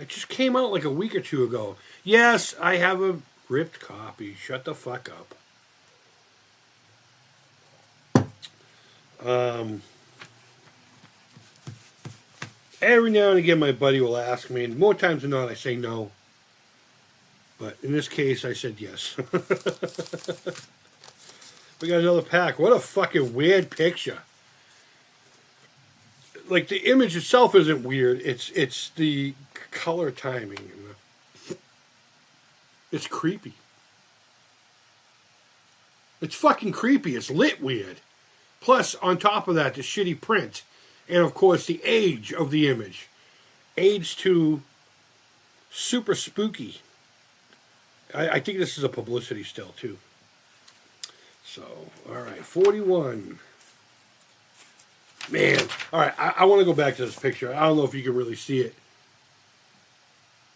It just came out like a week or two ago. Yes, I have a ripped copy. Shut the fuck up. Every now and again, my buddy will ask me, and more times than not, I say no. But in this case, I said yes. We got another pack. What a fucking weird picture. Like, the image itself isn't weird. It's the color timing. It's creepy. It's fucking creepy. It's lit weird. Plus, on top of that, the shitty print. And, of course, the age of the image. Aged to super spooky. I think this is a publicity still, too. So, alright, 41. Man, alright, I want to go back to this picture. I don't know if you can really see it.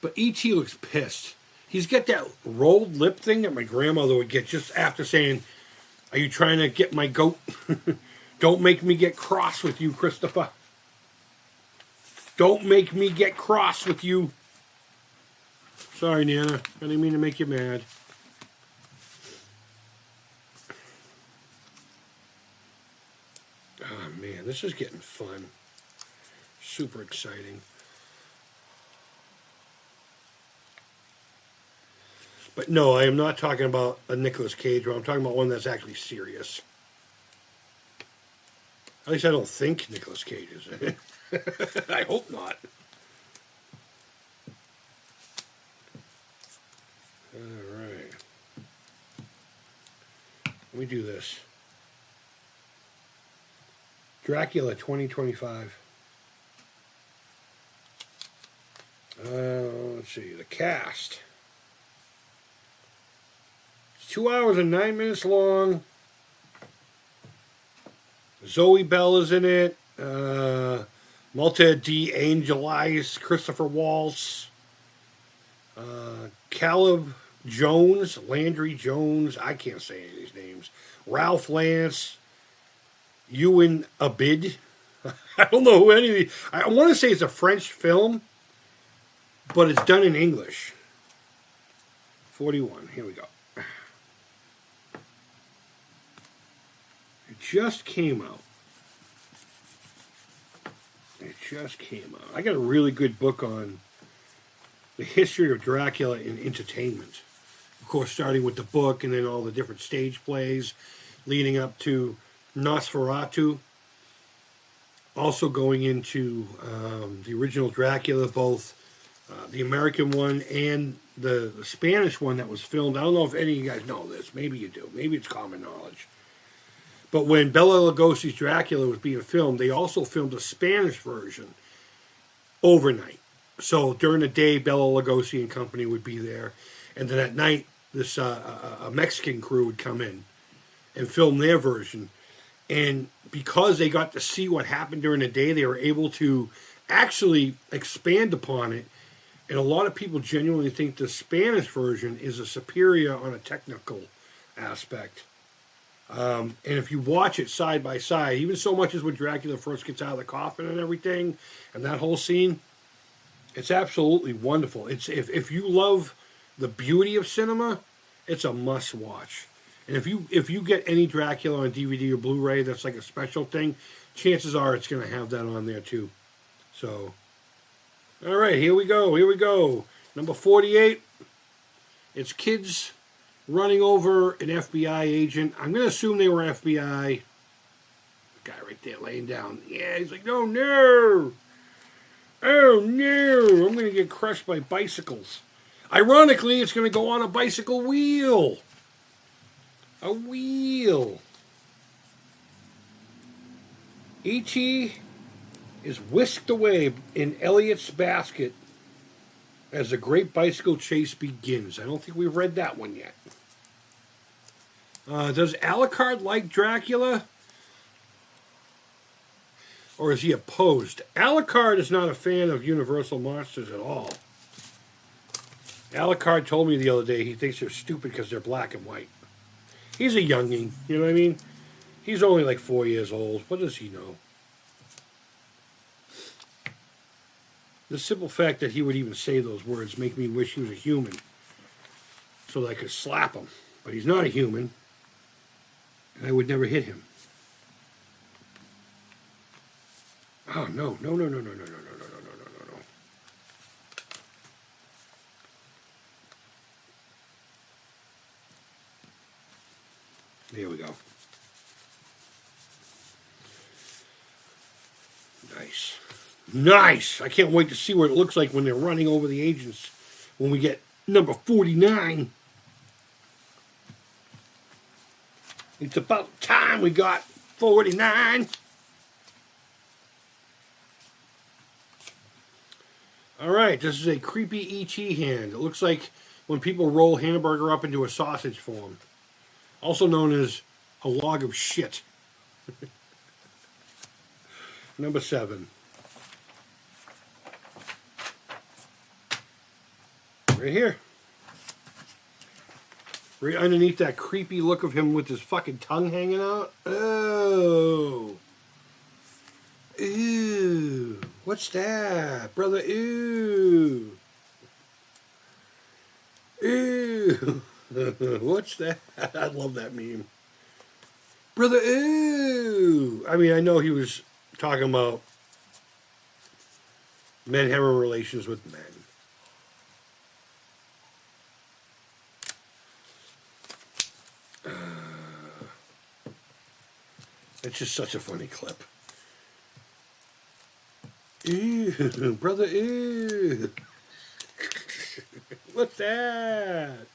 But E.T. looks pissed. He's got that rolled lip thing that my grandmother would get just after saying, "Are you trying to get my goat? Don't make me get cross with you, Christopher. Don't make me get cross with you." Sorry, Nana. I didn't mean to make you mad. Oh, man. This is getting fun. Super exciting. But no, I am not talking about a Nicolas Cage one. I'm talking about one that's actually serious. At least I don't think Nicolas Cage is in it. I hope not. Alright. Let me do this. Dracula 2025. Let's see, the cast. It's 2 hours and 9 minutes long. Zoe Bell is in it. Malta D. Angelis, Christopher Waltz, Caleb Jones, Landry Jones. I can't say any of these names. Ralph Lance, Ewan Abid. I don't know who any of these. I want to say it's a French film, but it's done in English. 41. Here we go. It just came out. I got a really good book on the history of Dracula in entertainment. Of course, starting with the book and then all the different stage plays leading up to Nosferatu. Also going into the original Dracula, both the American one and the Spanish one that was filmed. I don't know if any of you guys know this. Maybe you do. Maybe it's common knowledge. But when Bela Lugosi's Dracula was being filmed, they also filmed a Spanish version overnight. So during the day, Bela Lugosi and company would be there. And then at night, this a Mexican crew would come in and film their version. And because they got to see what happened during the day, they were able to actually expand upon it. And a lot of people genuinely think the Spanish version is a superior on a technical aspect. And if you watch it side by side, even so much as when Dracula first gets out of the coffin and everything, and that whole scene, it's absolutely wonderful. It's if you love the beauty of cinema, it's a must watch. And if you get any Dracula on DVD or Blu-ray that's like a special thing, chances are it's going to have that on there too. So, all right, here we go. Number 48. It's kids running over an FBI agent. I'm going to assume they were FBI. The guy right there laying down. Yeah, he's like, oh no. Oh no, I'm going to get crushed by bicycles. Ironically, it's going to go on a bicycle wheel. A wheel. E.T. is whisked away in Elliot's basket as the great bicycle chase begins. I don't think we've read that one yet. Does Alucard like Dracula? Or is he opposed? Alucard is not a fan of Universal Monsters at all. Alucard told me the other day he thinks they're stupid because they're black and white. He's a youngin', you know what I mean? He's only like 4 years old. What does he know? The simple fact that he would even say those words make me wish he was a human so that I could slap him. But he's not a human, and I would never hit him. Oh, no. There we go. Nice. I can't wait to see what it looks like when they're running over the agents when we get number 49. It's about time we got 49. All right, this is a creepy E.T. hand. It looks like when people roll hamburger up into a sausage form. Also known as a log of shit. Number 7. Right here. Right underneath that creepy look of him with his fucking tongue hanging out. Oh. Ew. What's that? Brother, ew. Ew. What's that? I love that meme. Brother, ew. I mean, I know he was talking about men having relations with men. It's just such a funny clip. Ew, brother, ew. What's that?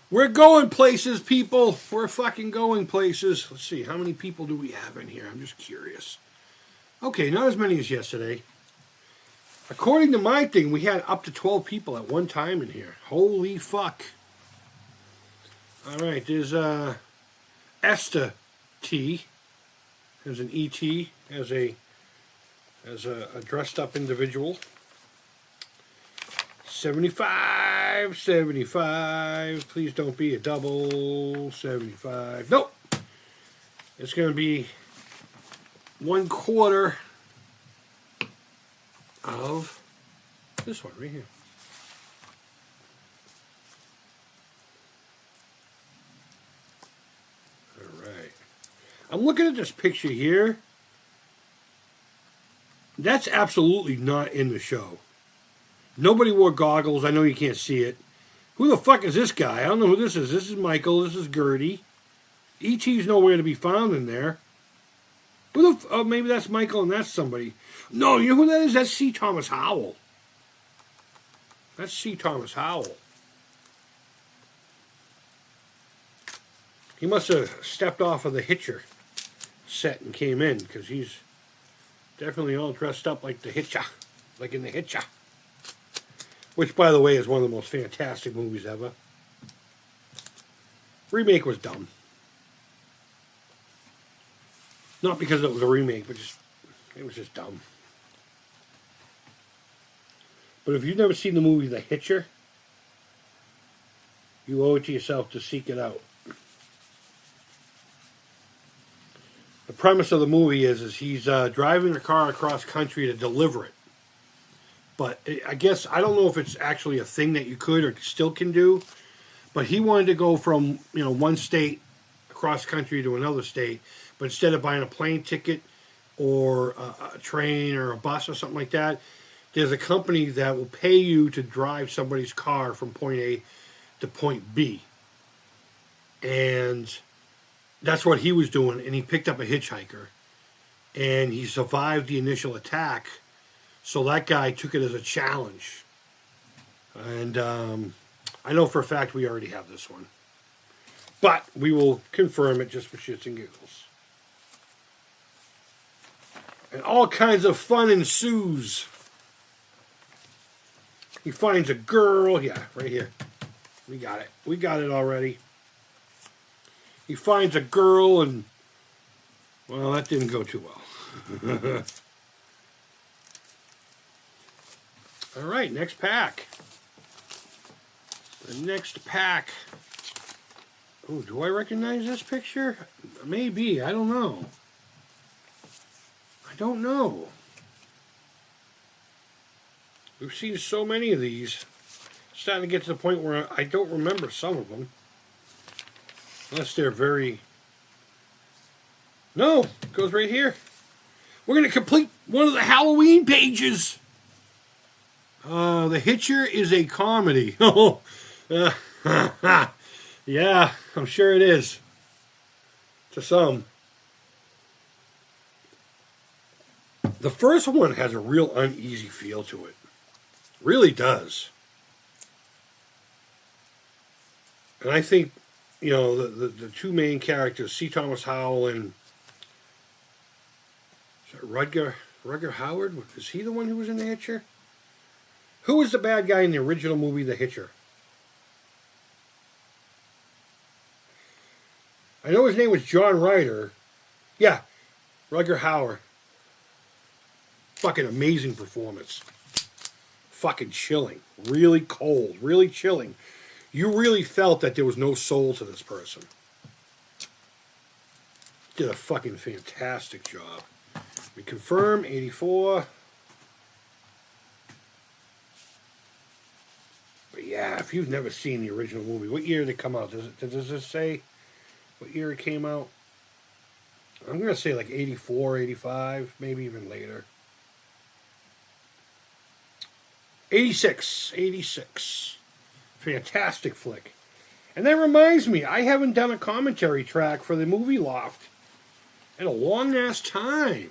We're going places, people. We're fucking going places. Let's see, how many people do we have in here? I'm just curious. Okay, not as many as yesterday. According to my thing, we had up to 12 people at one time in here. Holy fuck. All right, there's Esther T. There's an ET as a dressed up individual. 75, 75. Please don't be a double. 75. Nope. It's going to be 1/4 of this one right here. All right. I'm looking at this picture here. That's absolutely not in the show. Nobody wore goggles. I know you can't see it. Who the fuck is this guy? I don't know who this is. This is Michael. This is Gertie. E.T.'s nowhere to be found in there. Who the oh, maybe that's Michael and that's somebody. No, you know who that is? That's C. Thomas Howell. That's C. Thomas Howell. He must have stepped off of the Hitcher set and came in, because he's definitely all dressed up like the Hitcher. Like in the Hitcher. Which, by the way, is one of the most fantastic movies ever. Remake was dumb. Not because it was a remake, but just it was just dumb. But if you've never seen the movie The Hitcher, you owe it to yourself to seek it out. The premise of the movie is he's driving a car across country to deliver it. But I guess, I don't know if it's actually a thing that you could or still can do, but he wanted to go from, one state across country to another state, but instead of buying a plane ticket or a train or a bus or something like that, there's a company that will pay you to drive somebody's car from point A to point B. And that's what he was doing, and he picked up a hitchhiker, and he survived the initial attack. So that guy took it as a challenge. And I know for a fact we already have this one. But we will confirm it just for shits and giggles. And all kinds of fun ensues. He finds a girl. Yeah, right here. We got it. We got it already. He finds a girl and, well, that didn't go too well. All right, next pack. The next pack. Oh, do I recognize this picture? Maybe. I don't know. I don't know. We've seen so many of these. It's starting to get to the point where I don't remember some of them. Unless they're very... No, it goes right here. We're going to complete one of the Halloween pages. The Hitcher is a comedy. Yeah, I'm sure it is. To some. The first one has a real uneasy feel to it. Really does. And I think, the two main characters, C. Thomas Howell and is that Rutger Howard? Is he the one who was in The Hitcher? Who was the bad guy in the original movie, The Hitcher? I know his name was John Ryder. Yeah, Rutger Hauer. Fucking amazing performance. Fucking chilling. Really cold. Really chilling. You really felt that there was no soul to this person. Did a fucking fantastic job. We confirm, 84. But yeah, if you've never seen the original movie, what year did it come out? Does this say what year it came out? I'm going to say like 84, 85, maybe even later. 86. Fantastic flick. And that reminds me, I haven't done a commentary track for the Movie Loft in a long-ass time.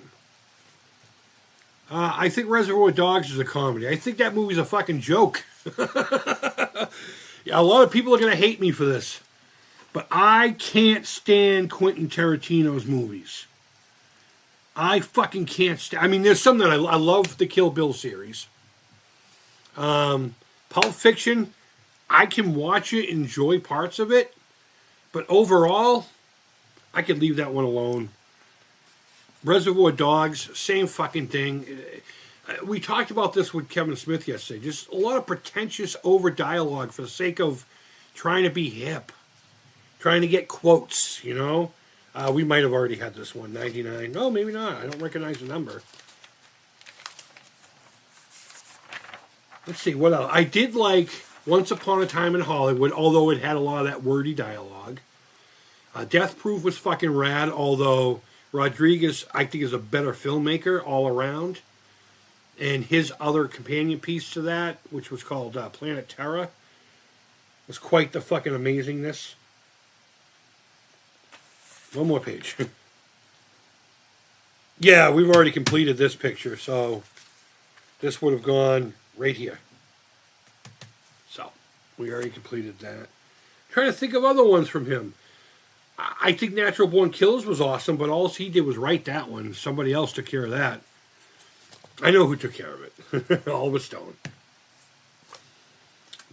I think Reservoir Dogs is a comedy. I think that movie's a fucking joke. A lot of people are going to hate me for this, but I can't stand Quentin Tarantino's movies. I fucking can't stand. I mean, there's some that I love the Kill Bill series. Pulp Fiction, I can watch it, enjoy parts of it, but overall, I could leave that one alone. Reservoir Dogs, same fucking thing. We talked about this with Kevin Smith yesterday. Just a lot of pretentious over dialogue for the sake of trying to be hip, trying to get quotes, you know? We might have already had this one, 99. No, maybe not. I don't recognize the number. Let's see, what else? I did like Once Upon a Time in Hollywood, although it had a lot of that wordy dialogue. Death Proof was fucking rad, although Rodriguez, I think, is a better filmmaker all around. And his other companion piece to that, which was called Planet Terror, was quite the fucking amazingness. One more page. Yeah, we've already completed this picture, so this would have gone right here. So, we already completed that. I'm trying to think of other ones from him. I think Natural Born Killers was awesome, but all he did was write that one. Somebody else took care of that. I know who took care of it. Oliver Stone.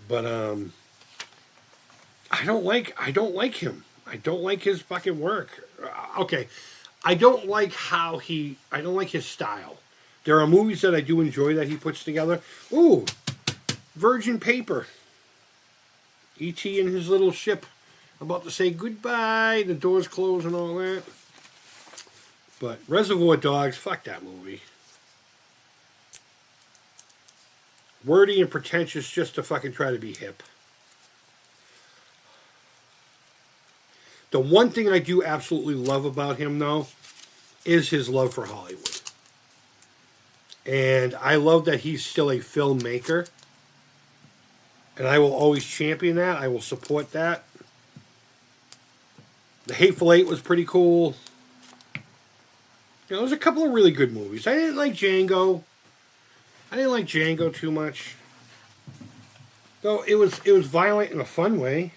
But I don't like him. I don't like his fucking work. Okay. I don't like his style. There are movies that I do enjoy that he puts together. Ooh, Virgin Paper. E.T. and his little ship about to say goodbye. The doors close and all that. But Reservoir Dogs, fuck that movie. Wordy and pretentious just to fucking try to be hip. The one thing I do absolutely love about him, though, is his love for Hollywood. And I love that he's still a filmmaker. And I will always champion that. I will support that. The Hateful Eight was pretty cool. You know, there's a couple of really good movies. I didn't like Django. I didn't like Django too much. Though it was violent in a fun way.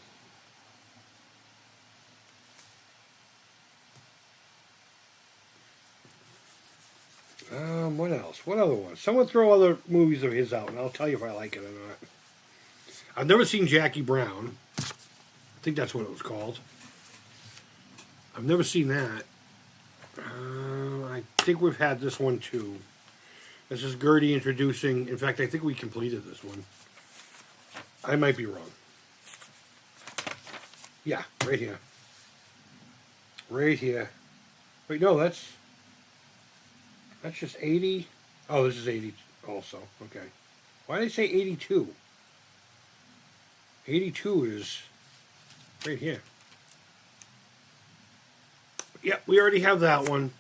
What else? What other ones? Someone throw other movies of his out, and I'll tell you if I like it or not. I've never seen Jackie Brown. I think that's what it was called. I've never seen that. I think we've had this one too. This is Gertie introducing. In fact, I think we completed this one. I might be wrong. Yeah, right here. Right here. Wait, no, that's just 80. Oh, this is 80 also. Okay. Why did I say 82? 82 is right here. Yep, we already have that one.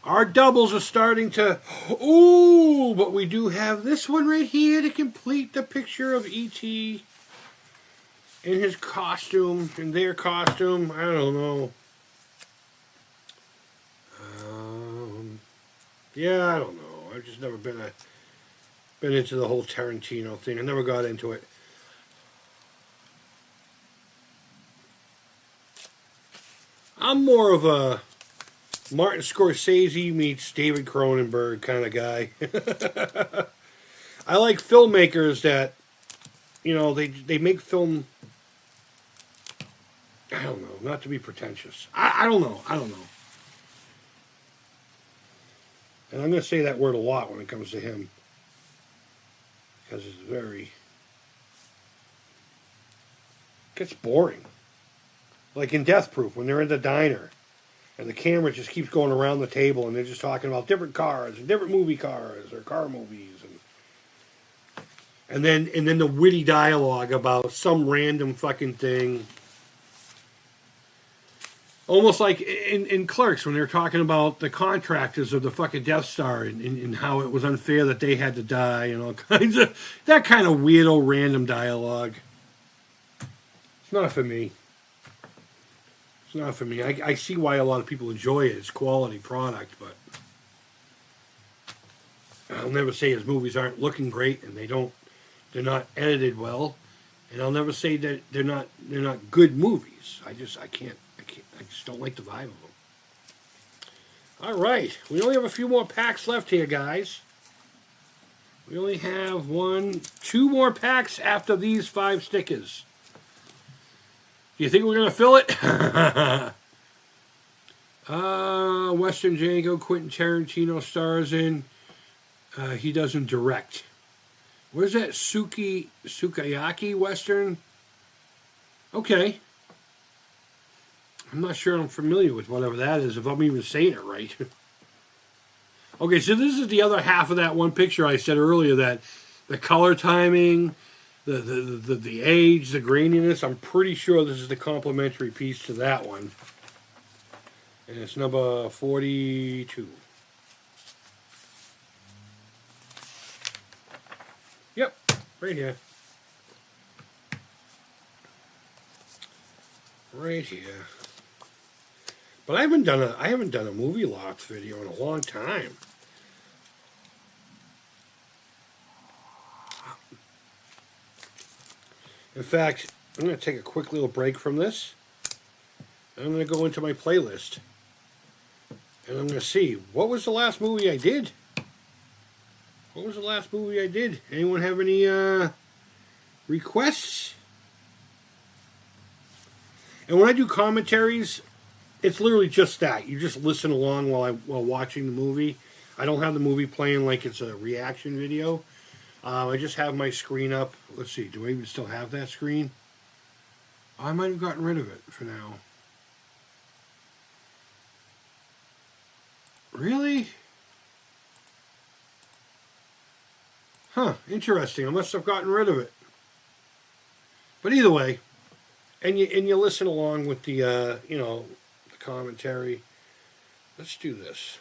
Our doubles are starting to... Ooh, but we do have this one right here to complete the picture of E.T. in his costume, in their costume. I don't know. Yeah, I don't know. I've just never been into the whole Tarantino thing. I never got into it. I'm more of a Martin Scorsese meets David Cronenberg kind of guy. I like filmmakers that, you know, they make film. I don't know, not to be pretentious. I don't know. And I'm going to say that word a lot when it comes to him. Because it's gets boring. Like in Death Proof, when they're in the diner, and the camera just keeps going around the table, and they're just talking about different cars, and different movie cars, or car movies, and then the witty dialogue about some random fucking thing. Almost like in Clerks, when they're talking about the contractors of the fucking Death Star, and how it was unfair that they had to die, and all kinds of that kind of weirdo random dialogue. It's not for me. It's not for me. I see why a lot of people enjoy it. It's quality product, but I'll never say his movies aren't looking great and they're not edited well. And I'll never say that they're not good movies. I just don't like the vibe of them. All right, we only have a few more packs left here, guys. We only have 2 more packs after these 5 stickers. Do you think we're gonna fill it? Western Django, Quentin Tarantino stars in. He doesn't direct. What is that? Sukiyaki Western? Okay. I'm not sure I'm familiar with whatever that is, if I'm even saying it right. Okay, so this is the other half of that one picture I said earlier, that the color timing, the age, the graininess. I'm pretty sure this is the complementary piece to that one. And it's number 42. Yep, right here. Right here. But I haven't done a movie lots video in a long time. In fact, I'm going to take a quick little break from this. I'm going to go into my playlist. And I'm going to see, what was the last movie I did? What was the last movie I did? Anyone have any requests? And when I do commentaries, it's literally just that. You just listen along while watching the movie. I don't have the movie playing like it's a reaction video. I just have my screen up. Let's see, do I even still have that screen? I might have gotten rid of it for now. Really? Huh, interesting. I must have gotten rid of it. But either way, and you listen along with the the commentary. Let's do this.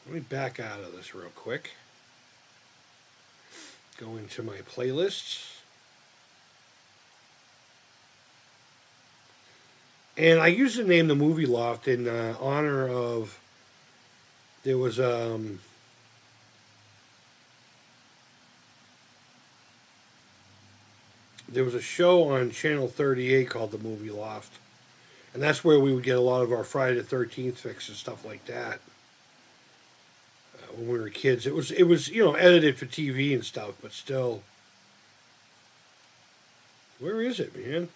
Let me back out of this real quick. Go into my playlists. And I used to name the movie loft in honor of, there was a show on Channel 38 called The Movie Loft. And that's where we would get a lot of our Friday the 13th fix and stuff like that. When we were kids, it was edited for TV and stuff, but still. Where is it, man?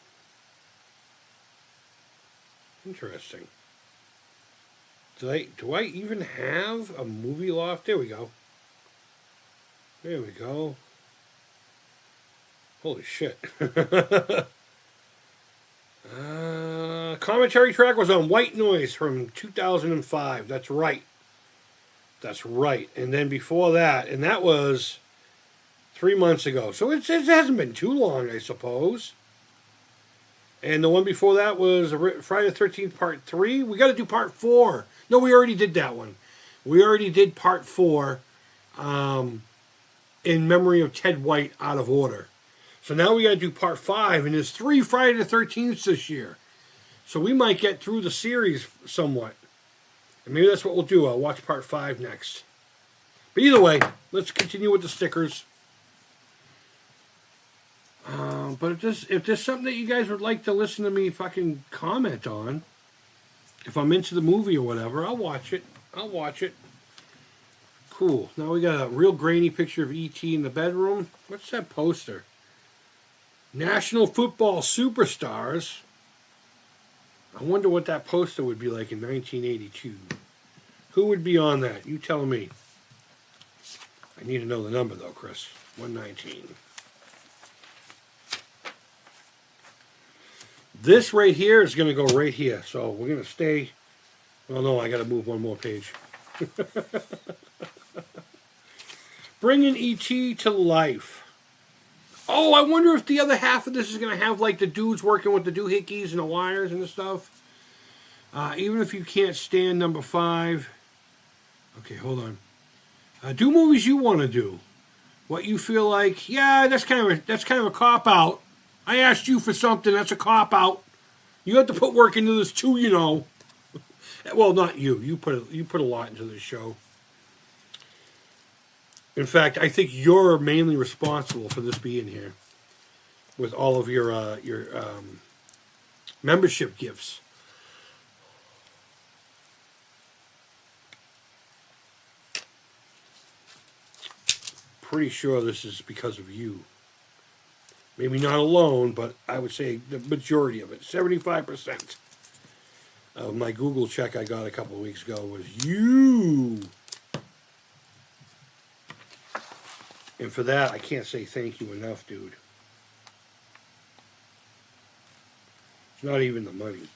Interesting. Do I even have a movie loft? There we go. There we go. Holy shit. Commentary track was on White Noise from 2005. That's right. That's right. And then before that, and that was 3 months ago. So it hasn't been too long, I suppose. And the one before that was Friday the 13th Part 3. We got to do Part 4. No, we already did that one. We already did Part 4 in memory of Ted White, Out of Order. So now we got to do Part 5, and there's 3 Friday the 13th this year. So we might get through the series somewhat. And maybe that's what we'll do. I'll watch Part 5 next. But either way, let's continue with the stickers. But if there's something that you guys would like to listen to me fucking comment on, if I'm into the movie or whatever, I'll watch it. I'll watch it. Cool. Now we got a real grainy picture of E.T. in the bedroom. What's that poster? National Football Superstars. I wonder what that poster would be like in 1982. Who would be on that? You tell me. I need to know the number, though, Chris. 119. This right here is going to go right here. So we're going to stay. Well, no, I got to move one more page. Bringing E.T. to life. Oh, I wonder if the other half of this is going to have like the dudes working with the doohickeys and the wires and the stuff. Even if you can't stand number 5. Okay, hold on. Do movies you want to do. What you feel like, yeah, that's kind of a cop-out. I asked you for something, that's a cop-out. You have to put work into this too, you know. Well, not you. You put a lot into this show. In fact, I think you're mainly responsible for this being here with all of your membership gifts. Pretty sure this is because of you. Maybe not alone, but I would say the majority of it, 75% of my Google check I got a couple of weeks ago was you. And for that, I can't say thank you enough, dude. It's not even the money.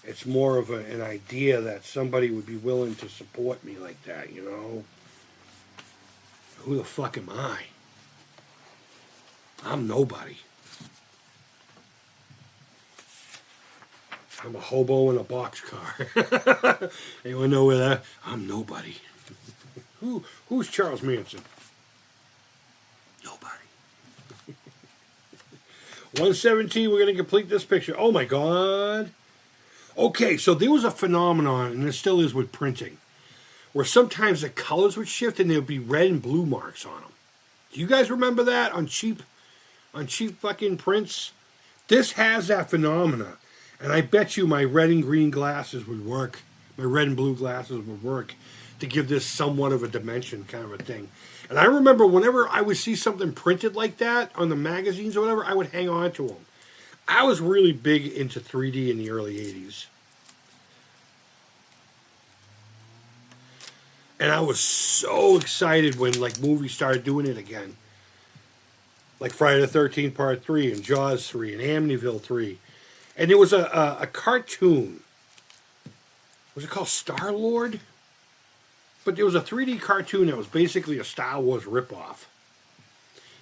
It's more of an idea that somebody would be willing to support me like that, you know? Who the fuck am I? I'm nobody. I'm a hobo in a boxcar. Anyone know where that? I'm nobody. Who's Charles Manson? Nobody. 117, we're going to complete this picture. Oh my God. Okay, so there was a phenomenon, and there still is with printing, where sometimes the colors would shift and there would be red and blue marks on them. Do you guys remember that on cheap fucking prints? This has that phenomena. And I bet you my red and green glasses would work. My red and blue glasses would work to give this somewhat of a dimension kind of a thing. And I remember whenever I would see something printed like that on the magazines or whatever, I would hang on to them. I was really big into 3D in the early 80s. And I was so excited when like movies started doing it again. Like Friday the 13th Part 3 and Jaws 3 and Amityville 3. And there was a cartoon. Was it called Star-Lord? But there was a 3D cartoon that was basically a Star Wars ripoff.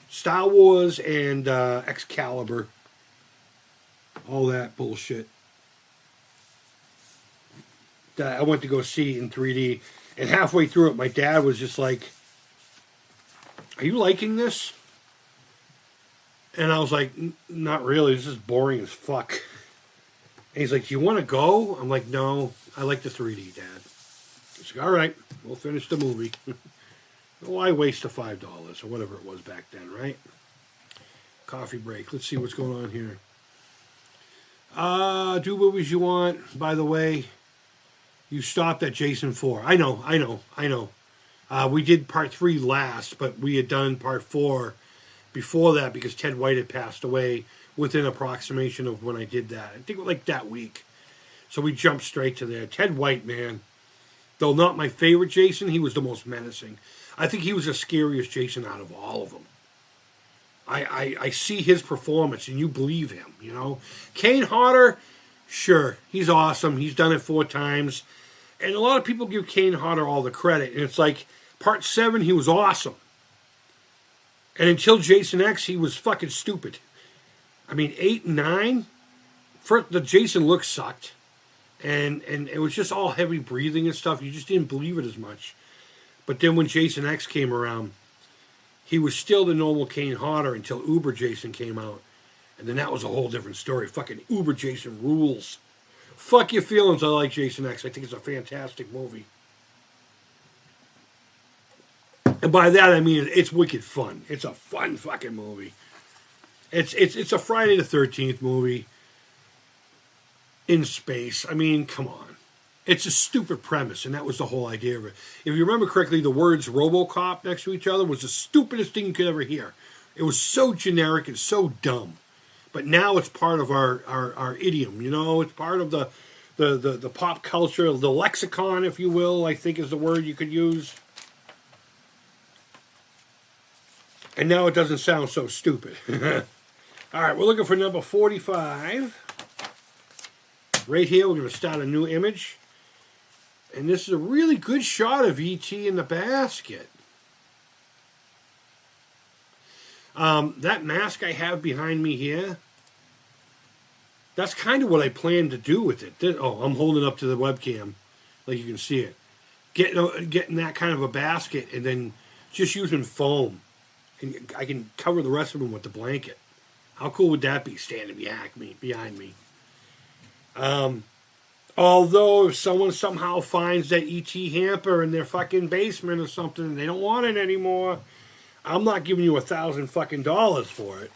Star Wars and Excalibur. All that bullshit. That I went to go see in 3D. And halfway through it, my dad was just like, "Are you liking this?" And I was like, "Not really. This is boring as fuck." And he's like, "Do you want to go?" I'm like, "No, I like the 3D, Dad." He's like, "All right, we'll finish the movie." Why waste the $5 or whatever it was back then, right? Coffee break. Let's see what's going on here. Do movies you want. By the way, you stopped at Jason 4. I know. We did part 3 last, but we had done part 4 before that because Ted White had passed away within approximation of when I did that. I think like that week. So we jumped straight to there. Ted White, man. Though not my favorite Jason, he was the most menacing. I think he was the scariest Jason out of all of them. I see his performance and you believe him, you know. Kane Hodder, sure, he's awesome. He's done it 4 times. And a lot of people give Kane Hodder all the credit. And it's like, part 7, he was awesome. And until Jason X, he was fucking stupid. I mean, 8 and 9, the Jason look sucked. And it was just all heavy breathing and stuff. You just didn't believe it as much. But then when Jason X came around, he was still the normal Kane Hodder until Uber Jason came out. And then that was a whole different story. Fucking Uber Jason rules. Fuck your feelings, I like Jason X. I think it's a fantastic movie. And by that I mean it's wicked fun. It's a fun fucking movie. It's a Friday the 13th movie in space. I mean, come on. It's a stupid premise, and that was the whole idea of it. If you remember correctly, the words RoboCop next to each other was the stupidest thing you could ever hear. It was so generic and so dumb. But now it's part of our idiom, you know? It's part of the pop culture, the lexicon, if you will, I think is the word you could use. And now it doesn't sound so stupid. All right, we're looking for number 45. Right here, we're going to start a new image. And this is a really good shot of E.T. in the basket. That mask I have behind me here, that's kind of what I plan to do with it. Oh, I'm holding it up to the webcam, like you can see it. Getting that kind of a basket and then just using foam. And I can cover the rest of them with the blanket. How cool would that be, standing behind me? Although if someone somehow finds that ET hamper in their fucking basement or something and they don't want it anymore, I'm not giving you $1,000 for it.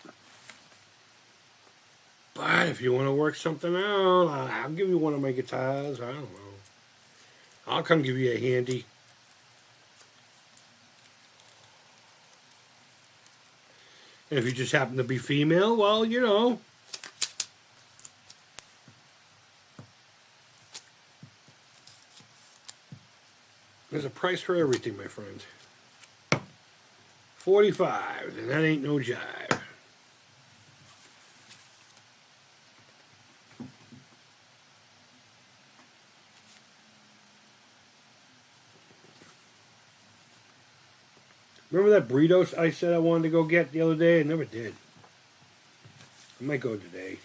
But if you want to work something out, I'll give you one of my guitars. I don't know. I'll come give you a handy. And if you just happen to be female, well, you know. There's a price for everything, my friend. $45, and that ain't no jive. Remember that burritos I said I wanted to go get the other day? I never did. I might go today.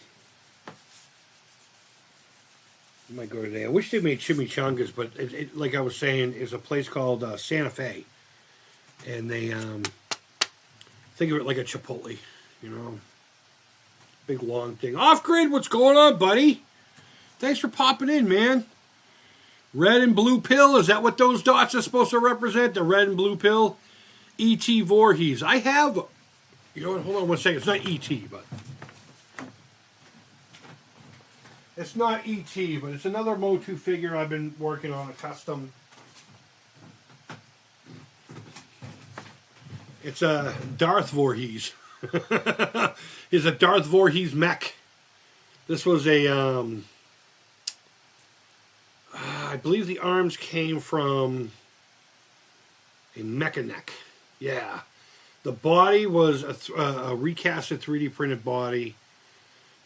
I wish they made chimichangas, but like I was saying, is a place called Santa Fe. And they think of it like a Chipotle, you know. Big long thing. Off grid, what's going on, buddy? Thanks for popping in, man. Red and blue pill, is that what those dots are supposed to represent? The red and blue pill? E.T. Voorhees. I have, you know what, hold on one second. It's not E.T., but. It's not E.T., but it's another Motu figure I've been working on, a custom. It's a Darth Voorhees. It's a Darth Voorhees mech. This was a, I believe the arms came from a Mechanic. Yeah. The body was a recasted 3D printed body.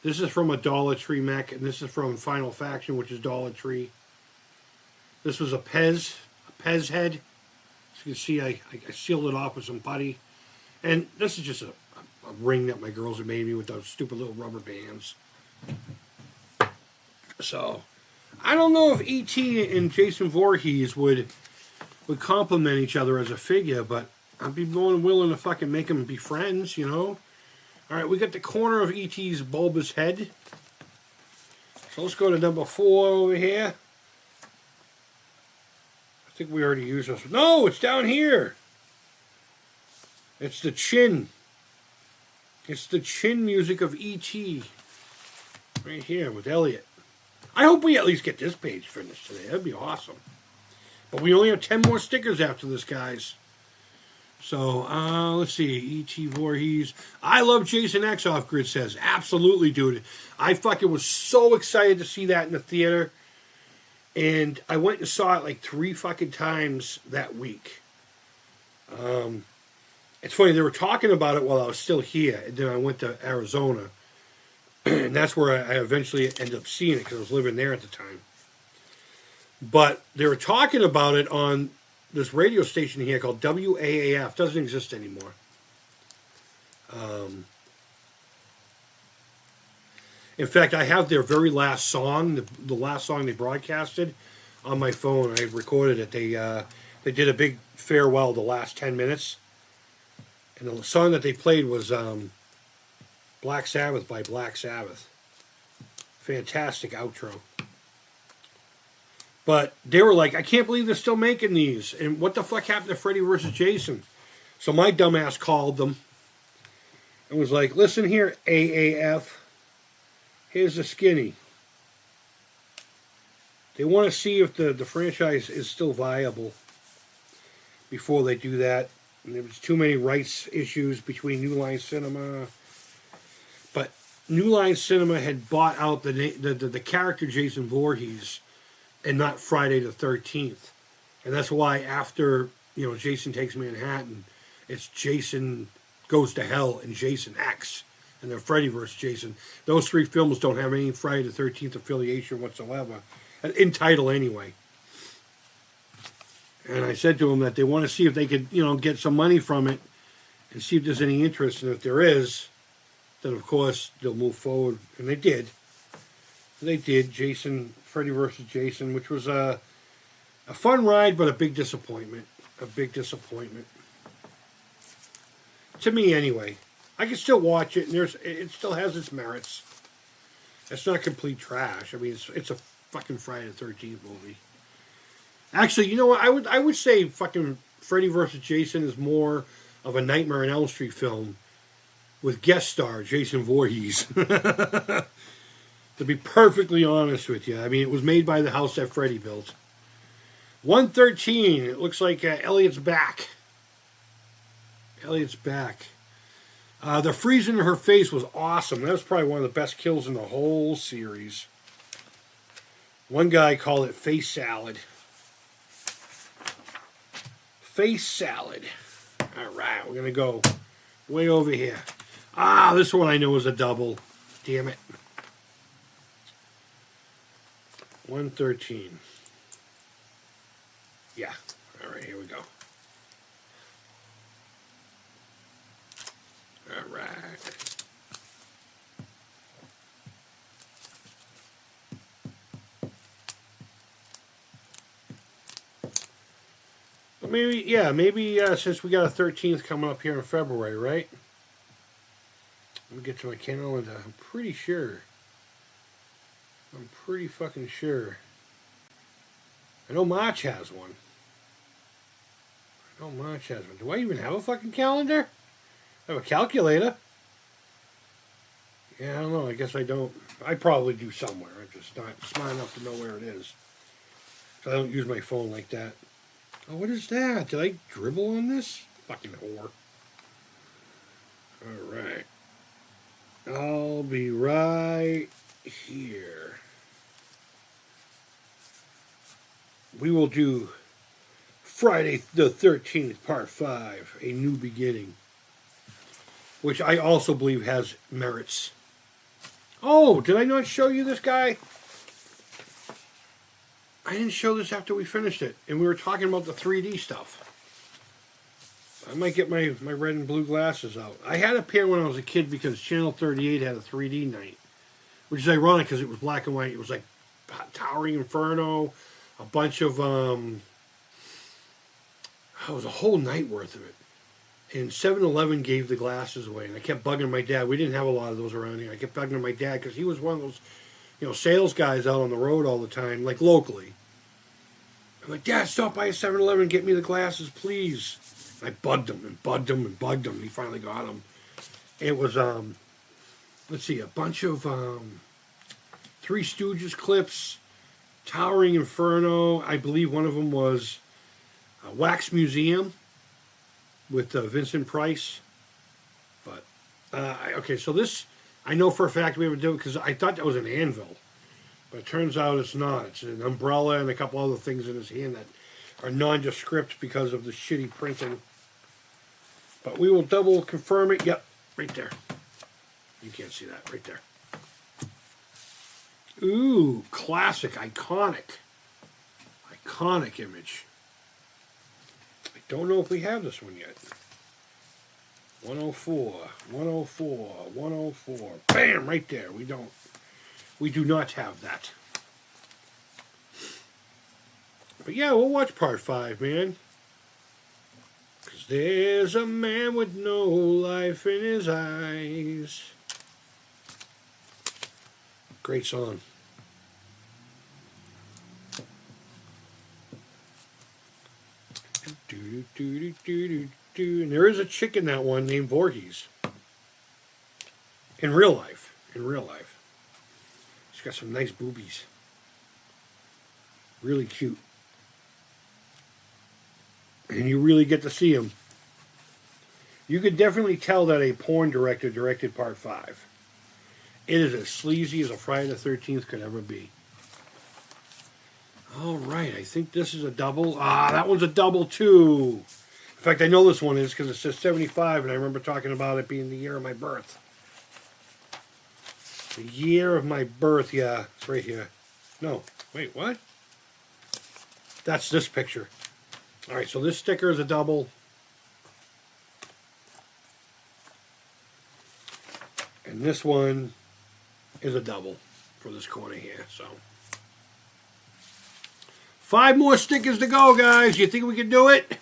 This is from a Dollar Tree mech, and this is from Final Faction, which is Dollar Tree. This was a Pez head. As you can see, I sealed it off with some putty. And this is just a ring that my girls have made me with those stupid little rubber bands. So, I don't know if E.T. and Jason Voorhees would complement each other as a figure, but I'd be more than willing to fucking make them be friends, you know? Alright, we got the corner of E.T.'s bulbous head. So let's go to number 4 over here. I think we already used this. No, it's down here. It's the chin. It's the chin music of E.T. Right here with Elliot. I hope we at least get this page finished today. That'd be awesome. But we only have 10 more stickers after this, guys. So, let's see. E.T. Voorhees. I love Jason X, Off Grid says. Absolutely, dude. I fucking was so excited to see that in the theater. And I went and saw it like 3 fucking times that week. It's funny, they were talking about it while I was still here. And then I went to Arizona. And that's where I eventually ended up seeing it because I was living there at the time. But they were talking about it on this radio station here called WAAF. Doesn't exist anymore. In fact, I have their very last song, the last song they broadcasted, on my phone. I recorded it. They did a big farewell the last 10 minutes. And the song that they played was Black Sabbath by Black Sabbath. Fantastic outro. But they were like, I can't believe they're still making these. And what the fuck happened to Freddy vs. Jason? So my dumbass called them and was like, listen here, AAF. Here's the skinny. They want to see if the franchise is still viable before they do that. And there was too many rights issues between New Line Cinema. But New Line Cinema had bought out the character Jason Voorhees and not Friday the 13th. And that's why after, Jason Takes Manhattan, it's Jason Goes to Hell and Jason X. And then Freddy vs. Jason. Those 3 films don't have any Friday the 13th affiliation whatsoever. In title anyway. And I said to them that they want to see if they could, get some money from it and see if there's any interest. And if there is, then of course they'll move forward. And they did. They did. Freddy vs. Jason, which was a fun ride, but a big disappointment. A big disappointment. To me, anyway. I can still watch it, and it still has its merits. It's not complete trash. I mean, it's a fucking Friday the 13th movie. Actually, you know what? I would say fucking Freddy vs. Jason is more of a Nightmare on Elm Street film with guest star Jason Voorhees. To be perfectly honest with you, I mean, it was made by the house that Freddy built. 113. It looks like Elliot's back. Elliot's back. The freezing in her face was awesome. That was probably one of the best kills in the whole series. One guy called it face salad. Face salad. All right, we're going to go way over here. Ah, this one I know is a double. Damn it. 113. Yeah. All right, here we go. All right. Maybe since we got a 13th coming up here in February, right? Let me get to my calendar. I'm pretty sure. I'm pretty fucking sure. I know March has one. Do I even have a fucking calendar? I have a calculator. Yeah, I don't know. I guess I don't. I probably do somewhere. I'm just not smart enough to know where it is. So I don't use my phone like that. Oh, what is that? Did I dribble on this? Fucking whore. Alright. I'll be right here. We will do Friday the 13th, Part 5, A New Beginning. Which I also believe has merits. Oh, did I not show you this guy? I didn't show this after we finished it. And we were talking about the 3D stuff. I might get my red and blue glasses out. I had a pair when I was a kid because Channel 38 had a 3D night. Which is ironic because it was black and white. It was like Towering Inferno, a bunch of... it was a whole night worth of it. And 7-Eleven gave the glasses away. And I kept bugging my dad. We didn't have a lot of those around here. I kept bugging my dad because he was one of those, sales guys out on the road all the time, like locally. I'm like, Dad, stop by a 7-Eleven and get me the glasses, please. I bugged him and bugged him and bugged him. He finally got them. It was, let's see, a bunch of Three Stooges clips, Towering Inferno. I believe one of them was Wax Museum with Vincent Price. But, okay, so this, I know for a fact we haven't done it because I thought that was an anvil. But it turns out it's not. It's an umbrella and a couple other things in his hand that are nondescript because of the shitty printing. But we will double confirm it. Yep, right there. You can't see that. Right there. Ooh, classic, iconic. Iconic image. I don't know if we have this one yet. 104, 104, 104. Bam, right there. We don't. We do not have that. But yeah, we'll watch Part 5, man. Because there's a man with no life in his eyes. Great song. And there is a chick in that one named Voorhees. In real life. In real life. She's got some nice boobies. Really cute. And you really get to see them. You could definitely tell that a porn director directed Part 5. It is as sleazy as a Friday the 13th could ever be. All right, I think this is a double. Ah, that one's a double too. In fact, I know this one is because it says 75, and I remember talking about it being the year of my birth. The year of my birth, yeah, it's right here. No, wait, what? That's this picture. All right, so this sticker is a double. And this one is a double for this corner here, so. 5 more stickers to go, guys. You think we can do it?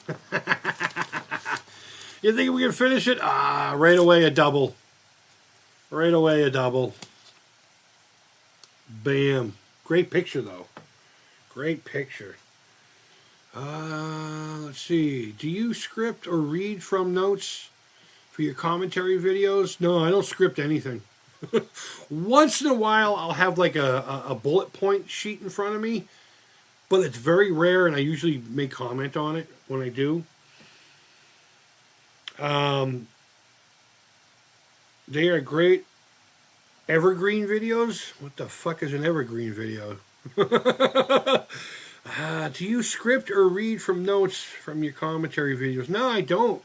You think we can finish it? Ah, right away a double. Right away a double. Bam. Great picture, though. Great picture. Let's see. Do you script or read from notes for your commentary videos? No, I don't script anything. Once in a while, I'll have like a bullet point sheet in front of me, but it's very rare, and I usually make comment on it when I do. They are great evergreen videos. What the fuck is an evergreen video? Do you script or read from notes from your commentary videos? No, I don't.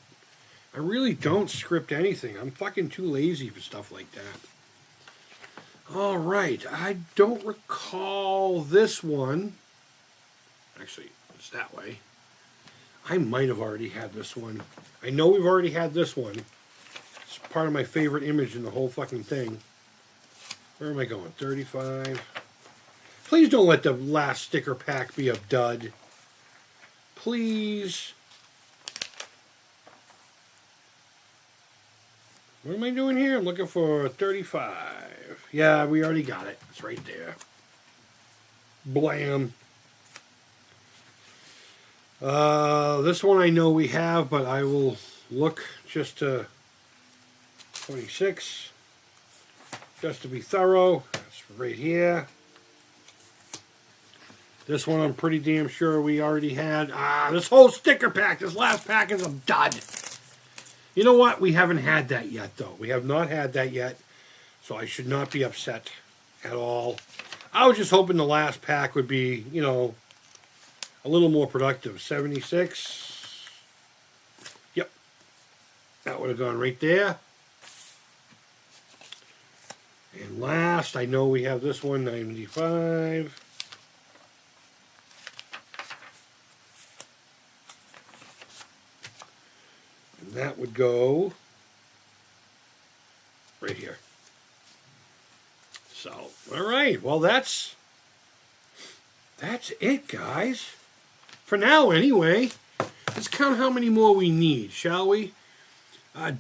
I really don't script anything. I'm fucking too lazy for stuff like that. All right. I don't recall this one. Actually, it's that way. I might have already had this one. I know we've already had this one. It's part of my favorite image in the whole fucking thing. Where am I going? 35. Please don't let the last sticker pack be a dud. Please. What am I doing here? I'm looking for 35. Yeah, we already got it. It's right there. Blam. This one I know we have, but I will look just to 26. Just to be thorough. That's right here. This one I'm pretty damn sure we already had. This whole sticker pack, this last pack is a dud. You know what? We haven't had that yet, though. We have not had that yet, so I should not be upset at all. I was just hoping the last pack would be, you know, a little more productive. 76. Yep. That would have gone right there. And last, I know we have this one, 95. And that would go right here. So, all right. Well, that's it, guys. For now, anyway. Let's count how many more we need, shall we?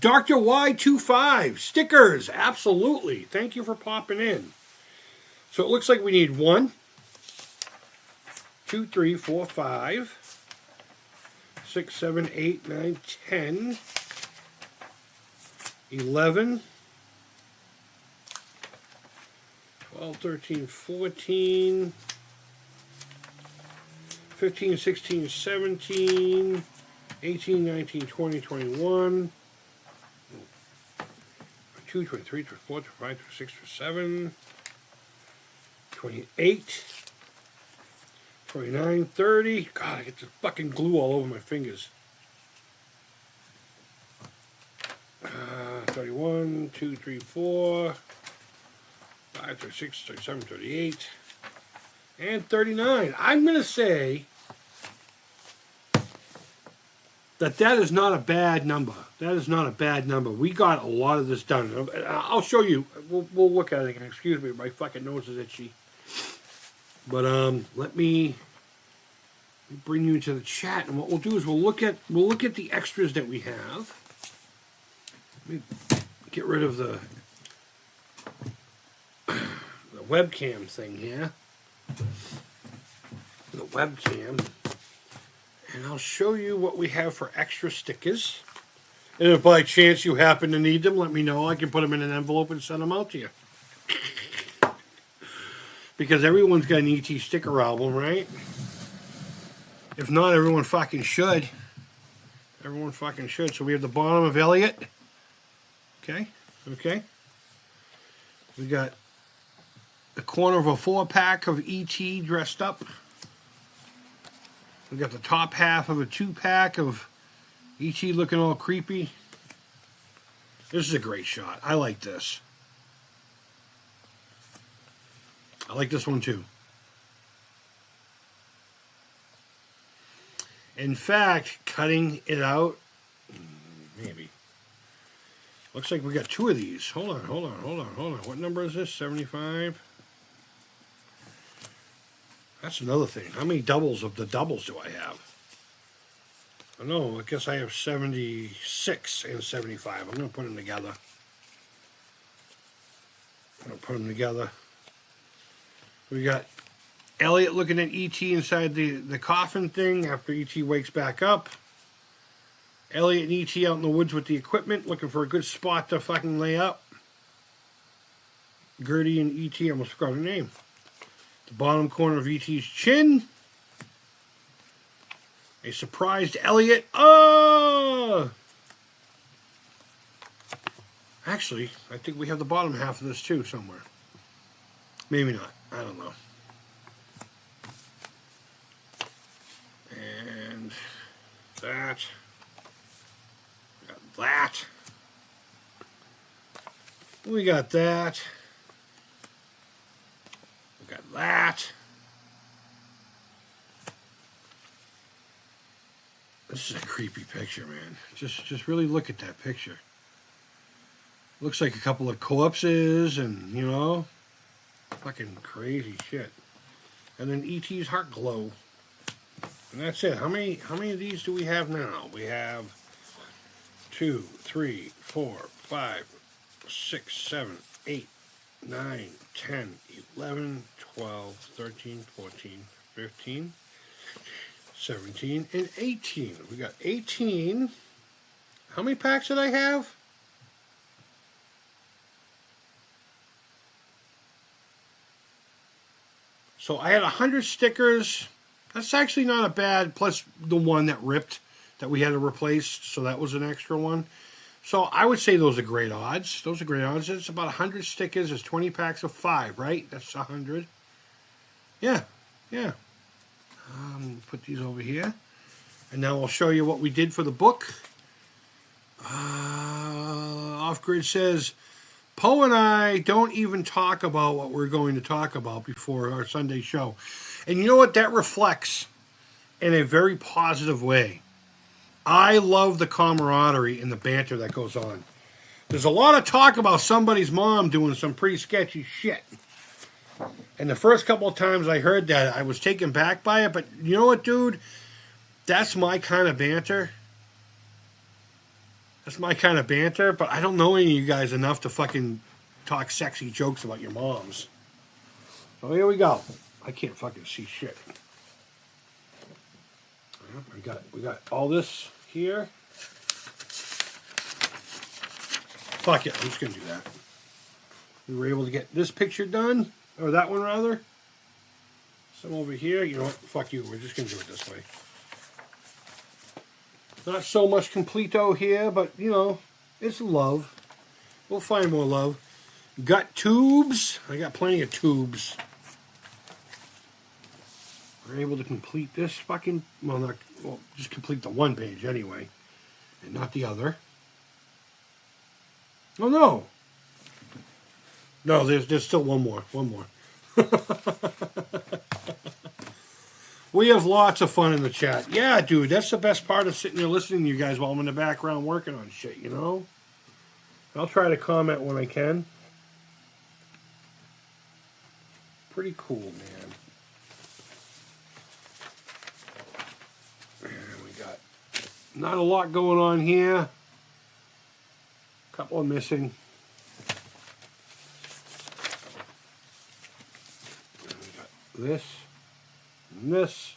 Dr. Y25, stickers, absolutely. Thank you for popping in. So it looks like we need 1, 2, 3, 4, 5, 6, 7, 8, 9, 10, 11, 12, 13, 14, 15, 16, 17, 18, 19, 20, 21, 22, 23, 24, 25, 26, 27, 28, 29, 30. God, I get this fucking glue all over my fingers. 31, 2, 3, 4, 5, 36, 37, 38, and 39. I'm going to say that is not a bad number. That is not a bad number. We got a lot of this done. I'll show you. We'll look at it again. Excuse me, my fucking nose is itchy. But let me bring you to the chat, and what we'll do is we'll look at the extras that we have. Let me get rid of the webcam thing here. The webcam. And I'll show you what we have for extra stickers. And if by chance you happen to need them, let me know. I can put them in an envelope and send them out to you. Because everyone's got an ET sticker album, right? If not, everyone fucking should. Everyone fucking should. So we have the bottom of Elliot. Okay. Okay. We got the corner of a 4-pack of ET dressed up. We got the top half of a 2-pack of ET looking all creepy. This is a great shot. I like this. I like this one too. In fact, cutting it out, maybe. Looks like we got 2 of these. Hold on. What number is this? 75? That's another thing. How many doubles of the doubles do I have? I know. I guess I have 76 and 75. I'm going to put them together. We got Elliot looking at E.T. inside the coffin thing after E.T. wakes back up. Elliot and E.T. out in the woods with the equipment, looking for a good spot to fucking lay up. Gertie and E.T. almost forgot her name. The bottom corner of E.T.'s chin. A surprised Elliot. Oh! Actually, I think we have the bottom half of this too somewhere. Maybe not. I don't know. And that. Got that. We got that. We got that. This is a creepy picture, man. Just really look at that picture. Looks like a couple of corpses and, you know, fucking crazy shit. And then E.T.'s heart glow. And that's it. How many of these do we have now? We have 2, 3, 4, 5, 6, 7, 8, 9, 10, 11, 12, 13, 14, 15, 17, and 18. We got 18. How many packs did I have? So I had 100 stickers. That's actually not a bad, plus the one that ripped that we had to replace, so that was an extra one. So I would say those are great odds. Those are great odds. It's about 100 stickers. It's 20 packs of 5, right? That's 100. Yeah, yeah. Put these over here. And now I'll show you what we did for the book. Off-Grid says, Poe and I don't even talk about what we're going to talk about before our Sunday show. And you know what? That reflects in a very positive way. I love the camaraderie and the banter that goes on. There's a lot of talk about somebody's mom doing some pretty sketchy shit. And the first couple of times I heard that, I was taken back by it. But you know what, dude? That's my kind of banter. That's my kind of banter. But I don't know any of you guys enough to fucking talk sexy jokes about your moms. So here we go. I can't fucking see shit. We got all this here. Fuck it, I'm just gonna do that. We were able to get this picture done, or that one rather. Some over here. You know what? Fuck you. We're just gonna do it this way. Not so much completo here, but you know, it's love. We'll find more love. Got tubes. I got plenty of tubes. We're able to complete this fucking, well, just complete the one page anyway, and not the other. Oh no! No, there's still one more. We have lots of fun in the chat. Yeah, dude, that's the best part of sitting there listening to you guys while I'm in the background working on shit, you know? I'll try to comment when I can. Pretty cool, man. And we got not a lot going on here. A couple are missing. And we got this and this.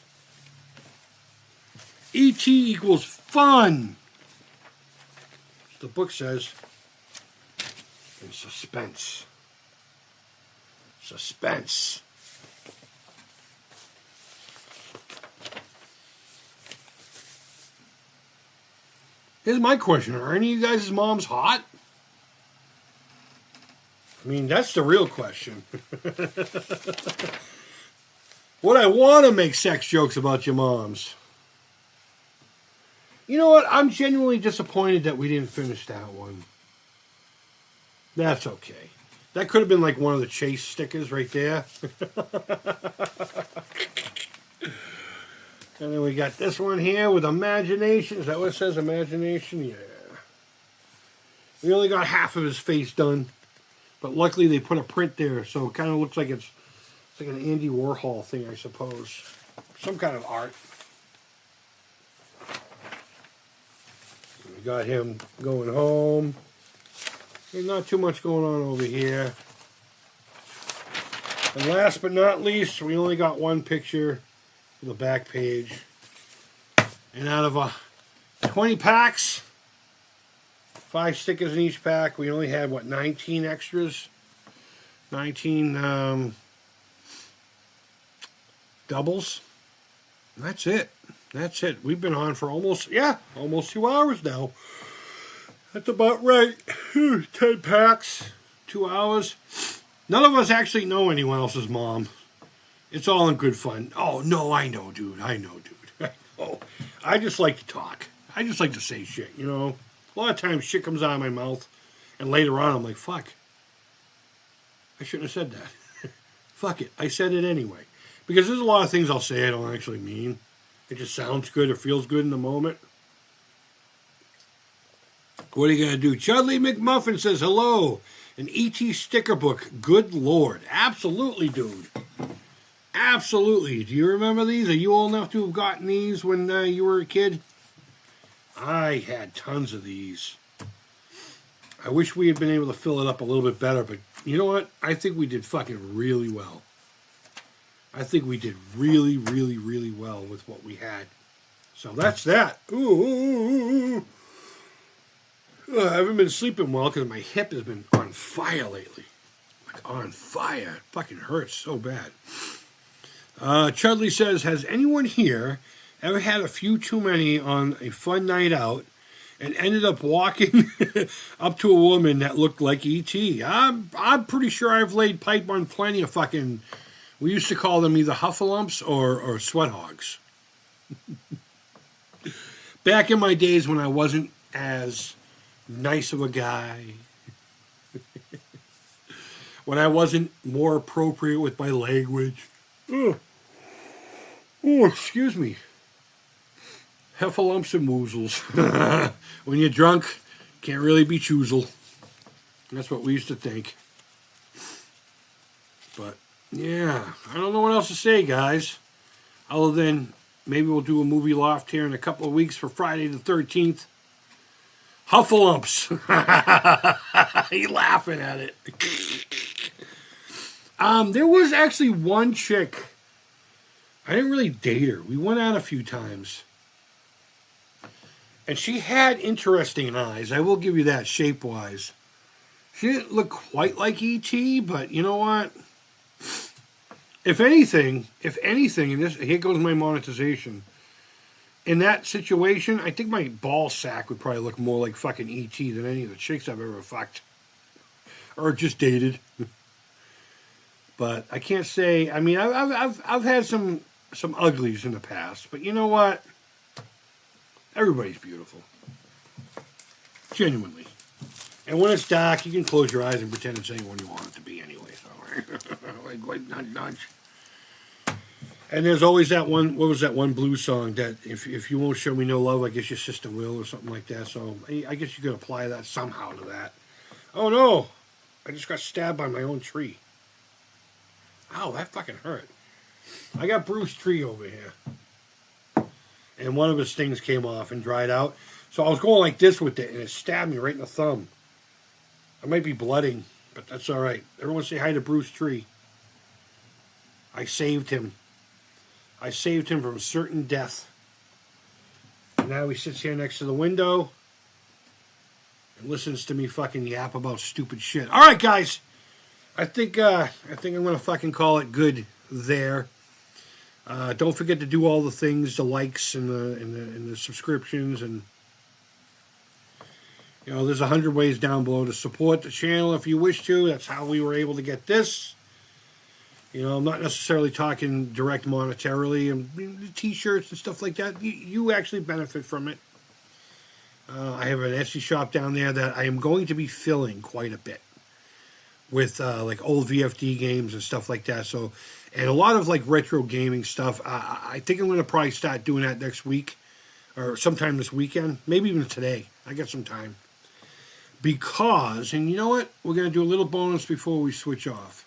E.T. equals fun. The book says. And suspense. Suspense. Here's my question. Are any of you guys' moms hot? I mean, that's the real question. Would I want to make sex jokes about your moms? You know what? I'm genuinely disappointed that we didn't finish that one. That's okay. That could have been like one of the Chase stickers right there. And then we got this one here with imagination. Is that what it says, imagination? Yeah. We only got half of his face done. But luckily they put a print there, so it kind of looks like it's like an Andy Warhol thing, I suppose. Some kind of art. We got him going home. There's not too much going on over here. And last but not least, we only got one picture for the back page. And out of 20 packs, 5 stickers in each pack, we only had, 19 extras? 19 doubles. That's it. That's it. We've been on for almost 2 hours now. That's about right. 10 packs, 2 hours. None of us actually know anyone else's mom. It's all in good fun. Oh, no, I know, dude. I know. I just like to talk. I just like to say shit, you know. A lot of times shit comes out of my mouth, and later on I'm like, fuck. I shouldn't have said that. Fuck it. I said it anyway. Because there's a lot of things I'll say I don't actually mean. It just sounds good or feels good in the moment. What are you going to do? Chudley McMuffin says, hello. An E.T. sticker book. Good Lord. Absolutely, dude. Absolutely. Do you remember these? Are you old enough to have gotten these when you were a kid? I had tons of these. I wish we had been able to fill it up a little bit better, but you know what? I think we did fucking really well. I think we did really, really, really well with what we had. So that's that. Ooh. I haven't been sleeping well because my hip has been on fire lately. Like on fire. It fucking hurts so bad. Chudley says, has anyone here ever had a few too many on a fun night out and ended up walking up to a woman that looked like E.T.? I'm pretty sure I've laid pipe on plenty of fucking... We used to call them either huffalumps or sweat hogs. Back in my days when I wasn't as nice of a guy, when I wasn't more appropriate with my language. Oh, excuse me. Heffalumps and woozles. When you're drunk, can't really be choozle. That's what we used to think. But, yeah, I don't know what else to say, guys. Other than maybe we'll do a movie loft here in a couple of weeks for Friday the 13th. Huffalumps. You laughing at it. There was actually one chick. I didn't really date her. We went out a few times. And she had interesting eyes. I will give you that shape-wise. She didn't look quite like E.T., but you know what? If anything, and this, here goes my monetization. In that situation, I think my ball sack would probably look more like fucking E.T. than any of the chicks I've ever fucked. Or just dated. But I can't say, I mean, I've had some uglies in the past, but you know what? Everybody's beautiful. Genuinely. And when it's dark, you can close your eyes and pretend it's anyone you want it to be anyway. So, like nudge. And there's always that one, what was that one blues song that if you won't show me no love, I guess your sister will, or something like that. So I guess you could apply that somehow to that. Oh no! I just got stabbed by my own tree. Ow, that fucking hurt. I got Bruce Tree over here. And one of his things came off and dried out. So I was going like this with it, and it stabbed me right in the thumb. I might be blooding, but that's all right. Everyone say hi to Bruce Tree. I saved him. I saved him from certain death. And now he sits here next to the window and listens to me fucking yap about stupid shit. All right, guys. I think I'm gonna fucking call it good there. Don't forget to do all the things, the likes and the subscriptions, and you know, there's 100 ways down below to support the channel if you wish to. That's how we were able to get this. You know, I'm not necessarily talking direct monetarily, and t-shirts and stuff like that. You actually benefit from it. I have an Etsy shop down there that I am going to be filling quite a bit with like old VFD games and stuff like that. So, and a lot of like retro gaming stuff. I think I'm going to probably start doing that next week or sometime this weekend, maybe even today. I got some time. Because, and you know what? We're going to do a little bonus before we switch off.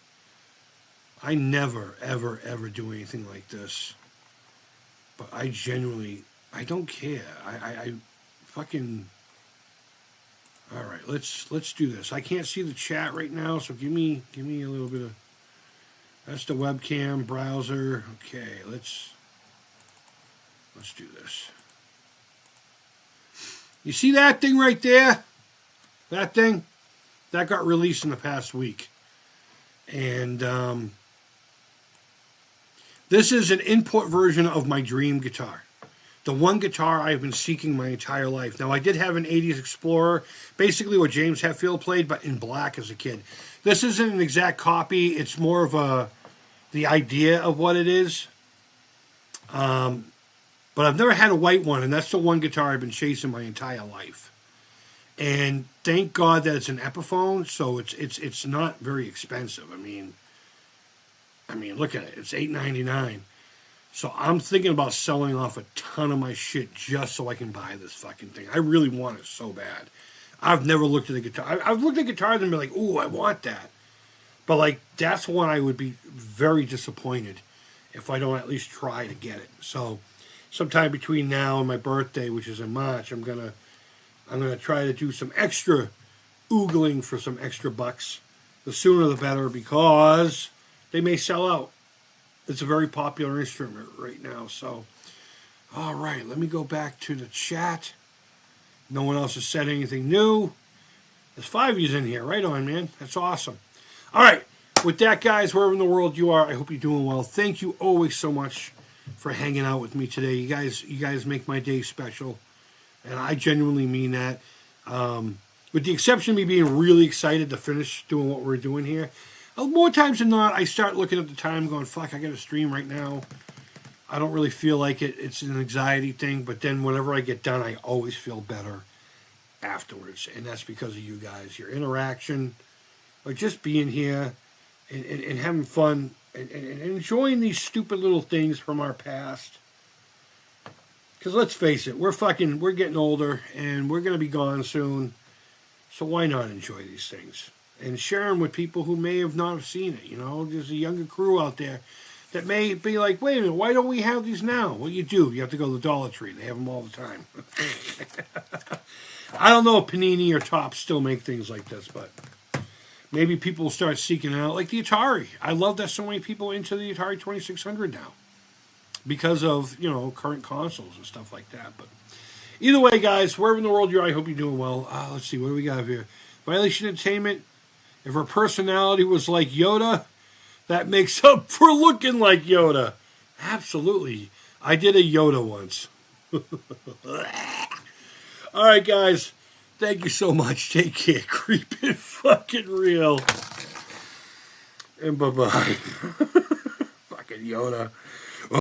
I never, ever, ever do anything like this. But I genuinely, I don't care. I fucking... All right, let's do this. I can't see the chat right now, so give me a little bit of... That's the webcam browser. Okay, let's do this. You see that thing right there? That thing? That got released in the past week. And this is an input version of my dream guitar. The one guitar I've been seeking my entire life. Now, I did have an 80s Explorer, basically what James Hetfield played, but in black as a kid. This isn't an exact copy. It's more of the idea of what it is. But I've never had a white one, and that's the one guitar I've been chasing my entire life. And thank God that it's an Epiphone, so it's not very expensive. I mean, look at it. It's $8.99. So I'm thinking about selling off a ton of my shit just so I can buy this fucking thing. I really want it so bad. I've never looked at a guitar. I've looked at guitars and been like, ooh, I want that. But, like, that's one I would be very disappointed if I don't at least try to get it. So sometime between now and my birthday, which is in March, I'm gonna try to do some extra oogling for some extra bucks. The sooner the better, because they may sell out. It's a very popular instrument right now. So, all right, let me go back to the chat. No one else has said anything new. There's 5 of you in here. Right on, man. That's awesome. All right, with that, guys, wherever in the world you are, I hope you're doing well. Thank you always so much for hanging out with me today. You guys make my day special, and I genuinely mean that. With the exception of me being really excited to finish doing what we're doing here, more times than not, I start looking at the time going, fuck, I got to stream right now. I don't really feel like it. It's an anxiety thing, but then whenever I get done, I always feel better afterwards, and that's because of you guys, your interaction, or just being here and having fun and enjoying these stupid little things from our past. Because let's face it, we're getting older, and we're going to be gone soon, so why not enjoy these things? And share them with people who may have not have seen it, you know? There's a younger crew out there that may be like, wait a minute, why don't we have these now? Well, you do. You have to go to the Dollar Tree. They have them all the time. I don't know if Panini or Topps still make things like this, but maybe people will start seeking out, like the Atari. I love that so many people are into the Atari 2600 now because of, you know, current consoles and stuff like that. But either way, guys, wherever in the world you're, I hope you're doing well. Let's see, what do we got here? Violation Entertainment. If her personality was like Yoda, that makes up for looking like Yoda. Absolutely. I did a Yoda once. All right, guys. Thank you so much. Take care. Creeping fucking real. And bye-bye. Fucking Yoda.